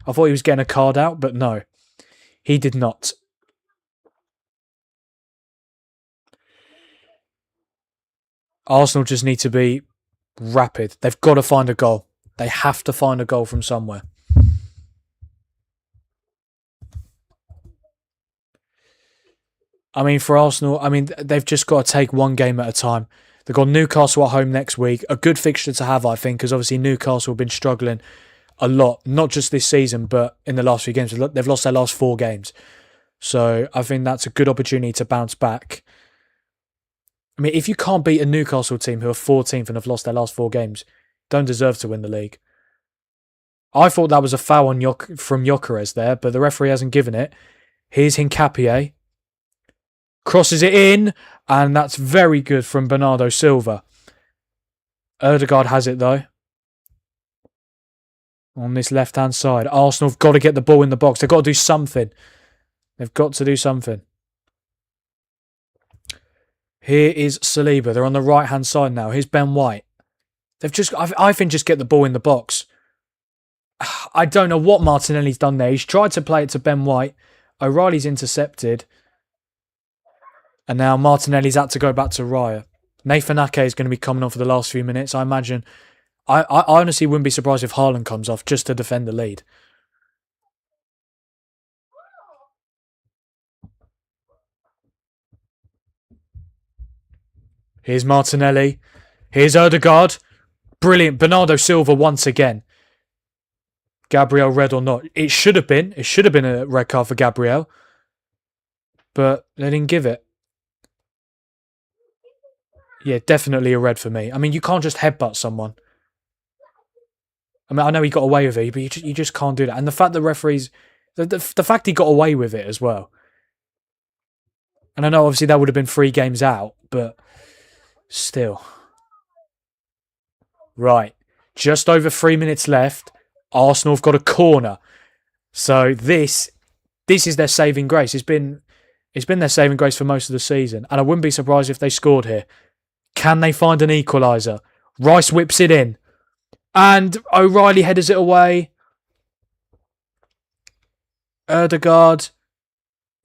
I thought he was getting a card out, but no, he did not. Arsenal just need to be rapid. They've got to find a goal. They have to find a goal from somewhere. I mean, for Arsenal, they've just got to take one game at a time. They've got Newcastle at home next week. A good fixture to have, I think, because obviously Newcastle have been struggling a lot, not just this season, but in the last few games. They've lost their last 4 games. So I think that's a good opportunity to bounce back. I mean, if you can't beat a Newcastle team who are 14th and have lost their last 4 games, don't deserve to win the league. I thought that was a foul from Gyökeres there, but the referee hasn't given it. Here's Hincapié. Crosses it in, and that's very good from Bernardo Silva. Ødegaard has it though. On this left-hand side. Arsenal have got to get the ball in the box. They've got to do something. They've got to do something. Here is Saliba. They're on the right-hand side now. Here's Ben White. They've just, I think, just get the ball in the box. I don't know what Martinelli's done there. He's tried to play it to Ben White. O'Reilly's intercepted. And now Martinelli's had to go back to Raya. Nathan Ake is going to be coming on for the last few minutes. I imagine. I honestly wouldn't be surprised if Haaland comes off just to defend the lead. Here's Martinelli. Here's Odegaard. Brilliant. Bernardo Silva once again. Gabriel red or not. It should have been. It should have been a red card for Gabriel. But they didn't give it. Yeah, definitely a red for me. I mean, you can't just headbutt someone. I mean, I know he got away with it, but you just can't do that. And the fact that referees... The fact he got away with it as well. And I know, obviously, that would have been 3 games out, but still. Right. Just over 3 minutes left. Arsenal have got a corner. So this is their saving grace. It's been their saving grace for most of the season. And I wouldn't be surprised if they scored here. Can they find an equaliser? Rice whips it in. And O'Reilly headers it away. Odegaard.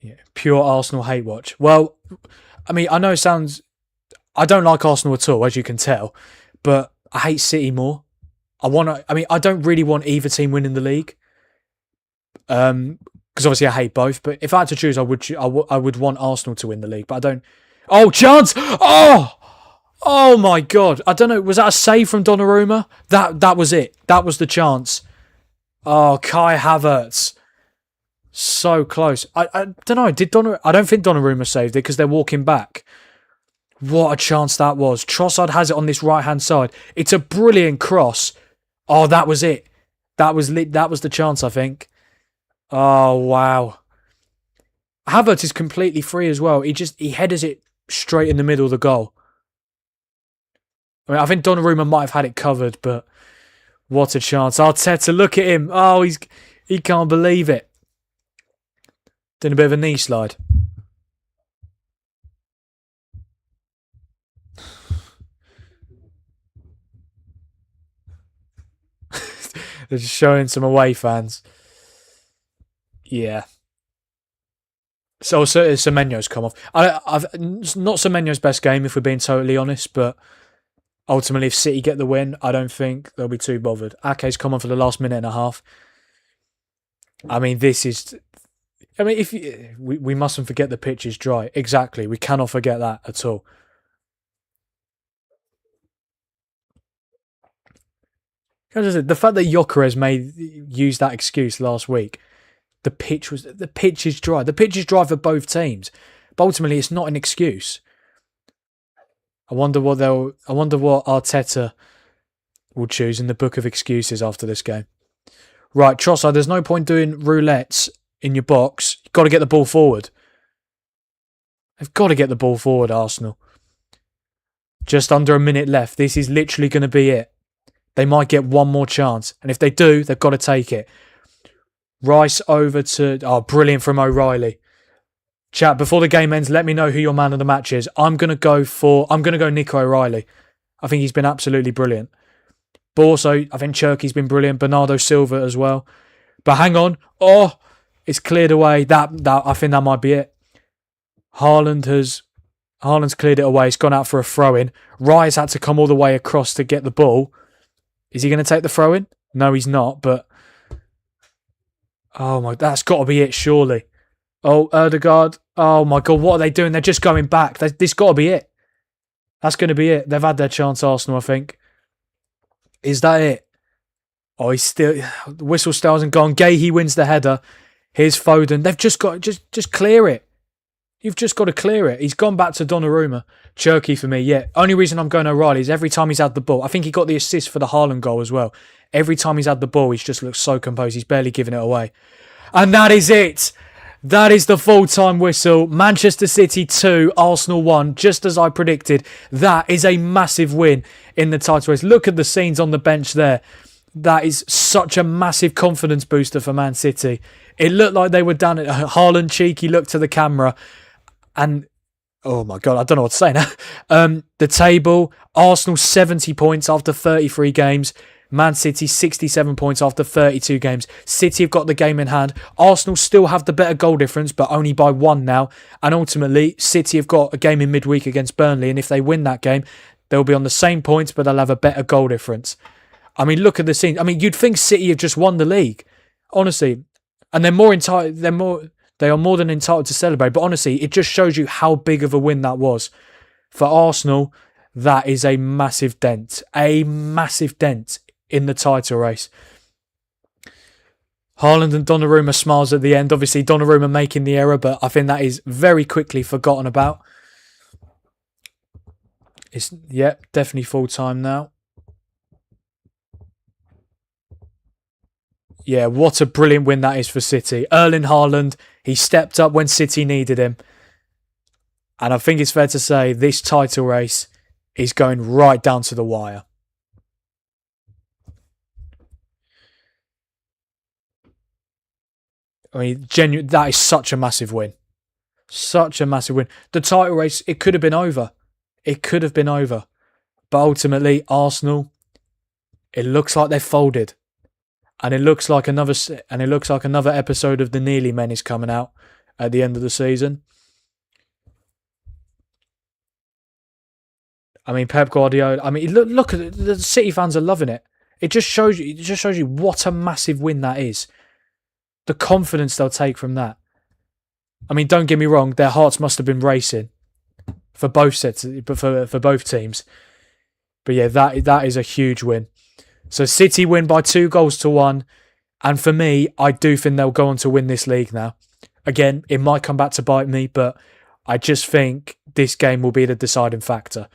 Yeah, pure Arsenal hate watch. Well, I mean, I know it sounds... I don't like Arsenal at all, as you can tell. But I hate City more. I don't really want either team winning the league. Because obviously I hate both. But if I had to choose, I would want Arsenal to win the league. But I don't... Oh, chance! Oh my God. I don't know. Was that a save from Donnarumma? That was it. That was the chance. Oh, Kai Havertz. So close. I don't know. I don't think Donnarumma saved it because they're walking back. What a chance that was. Trossard has it on this right-hand side. It's a brilliant cross. Oh, that was it. That was the chance, I think. Oh, wow. Havertz is completely free as well. He headers it straight in the middle of the goal. I mean, I think Donnarumma might have had it covered, but what a chance. Arteta, look at him. Oh, he can't believe it. Doing a bit of a knee slide. They're just showing some away fans. Yeah. So Semenyo's come off. It's not Semenyo's best game, if we're being totally honest, but ultimately, if City get the win, I don't think they'll be too bothered. Ake's come on for the last minute and a half. I mean, we mustn't forget the pitch is dry. Exactly. We cannot forget that at all. The fact that Gyökeres use that excuse last week, the pitch is dry. The pitch is dry for both teams, but ultimately it's not an excuse. I wonder what Arteta will choose in the book of excuses after this game. Right, Trossard, there's no point doing roulettes in your box. You've got to get the ball forward. They've got to get the ball forward, Arsenal. Just under a minute left. This is literally going to be it. They might get one more chance. And if they do, they've got to take it. Rice over to... Oh, brilliant from O'Reilly. Chat, before the game ends, let me know who your man of the match is. I'm going to go Nico O'Reilly. I think he's been absolutely brilliant. But also, I think Cherky's been brilliant. Bernardo Silva as well. But hang on. Oh, it's cleared away. I think that might be it. Haaland's cleared it away. It's gone out for a throw-in. Rice had to come all the way across to get the ball. Is he going to take the throw-in? No, he's not, but... Oh my... That's got to be it, surely. Oh, Odegaard. Oh my God, what are they doing? They're just going back. This got to be it. That's going to be it. They've had their chance, Arsenal, I think. Is that it? Oh, he's still... The whistle still hasn't gone. Gahey wins the header. Here's Foden. They've just got... Just clear it. You've just got to clear it. He's gone back to Donnarumma. Cherky for me, yeah. Only reason I'm going O'Reilly is every time he's had the ball. I think he got the assist for the Haaland goal as well. Every time he's had the ball, he's just looked so composed. He's barely giving it away. And that is it. That is the full-time whistle. Manchester City 2, Arsenal 1, just as I predicted. That is a massive win in the title race. Look at the scenes on the bench there. That is such a massive confidence booster for Man City. It looked like they were down at Haaland, cheeky look to the camera. And Oh my God, I don't know what to say now. The table, Arsenal 70 points after 33 games. Man City 67 points after 32 games. City have got the game in hand. Arsenal still have the better goal difference, but only by 1 now. And ultimately, City have got a game in midweek against Burnley, and if they win that game, they'll be on the same points, but they'll have a better goal difference. I mean, look at the scene. I mean, you'd think City have just won the league, honestly, and they're more entitled. They are more than entitled to celebrate. But honestly, it just shows you how big of a win that was for Arsenal. That is a massive dent in the title race. Haaland and Donnarumma smiles at the end. Obviously, Donnarumma making the error, but I think that is very quickly forgotten about. It's definitely full time now. Yeah, what a brilliant win that is for City. Erling Haaland, he stepped up when City needed him. And I think it's fair to say this title race is going right down to the wire. I mean, that is such a massive win. Such a massive win. The title race, it could have been over. It could have been over. But ultimately, Arsenal, it looks like they've folded. And it looks like another episode of the Nearly Men is coming out at the end of the season. I mean, Pep Guardiola. I mean, look at it. The City fans are loving it. It just shows you what a massive win that is. The confidence they'll take from that. I mean, don't get me wrong. Their hearts must have been racing for both sets, for both teams. But yeah, that is a huge win. So City win by 2-1. And for me, I do think they'll go on to win this league now. Again, it might come back to bite me, but I just think this game will be the deciding factor.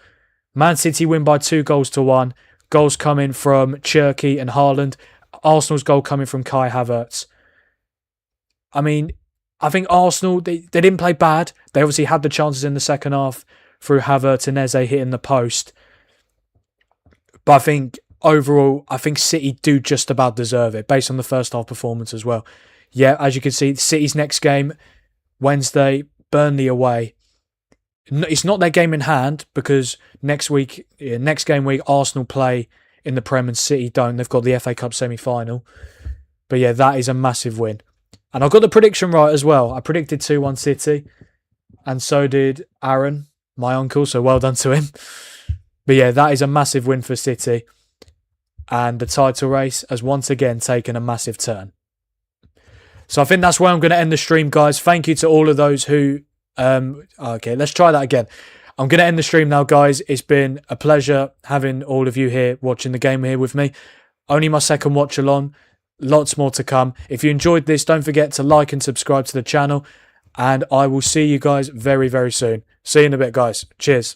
Man City win by 2-1. Goals coming from Cherki and Haaland. Arsenal's goal coming from Kai Havertz. I mean, I think Arsenal, they didn't play bad. They obviously had the chances in the second half through Havertz and Eze hitting the post. But I think overall, I think City do just about deserve it based on the first half performance as well. Yeah, as you can see, City's next game, Wednesday, Burnley away. It's not their game in hand because next game week, Arsenal play in the Prem and City don't. They've got the FA Cup semi-final. But yeah, that is a massive win. And I got the prediction right as well. I predicted 2-1 City. And so did Aaron, my uncle. So well done to him. But yeah, that is a massive win for City. And the title race has once again taken a massive turn. So I think that's where I'm going to end the stream, guys. Thank you to all of those who... okay, let's try that again. I'm going to end the stream now, guys. It's been a pleasure having all of you here watching the game here with me. Only my second watch along. Lots more to come. If you enjoyed this, don't forget to like and subscribe to the channel. And I will see you guys very, very soon. See you in a bit, guys. Cheers.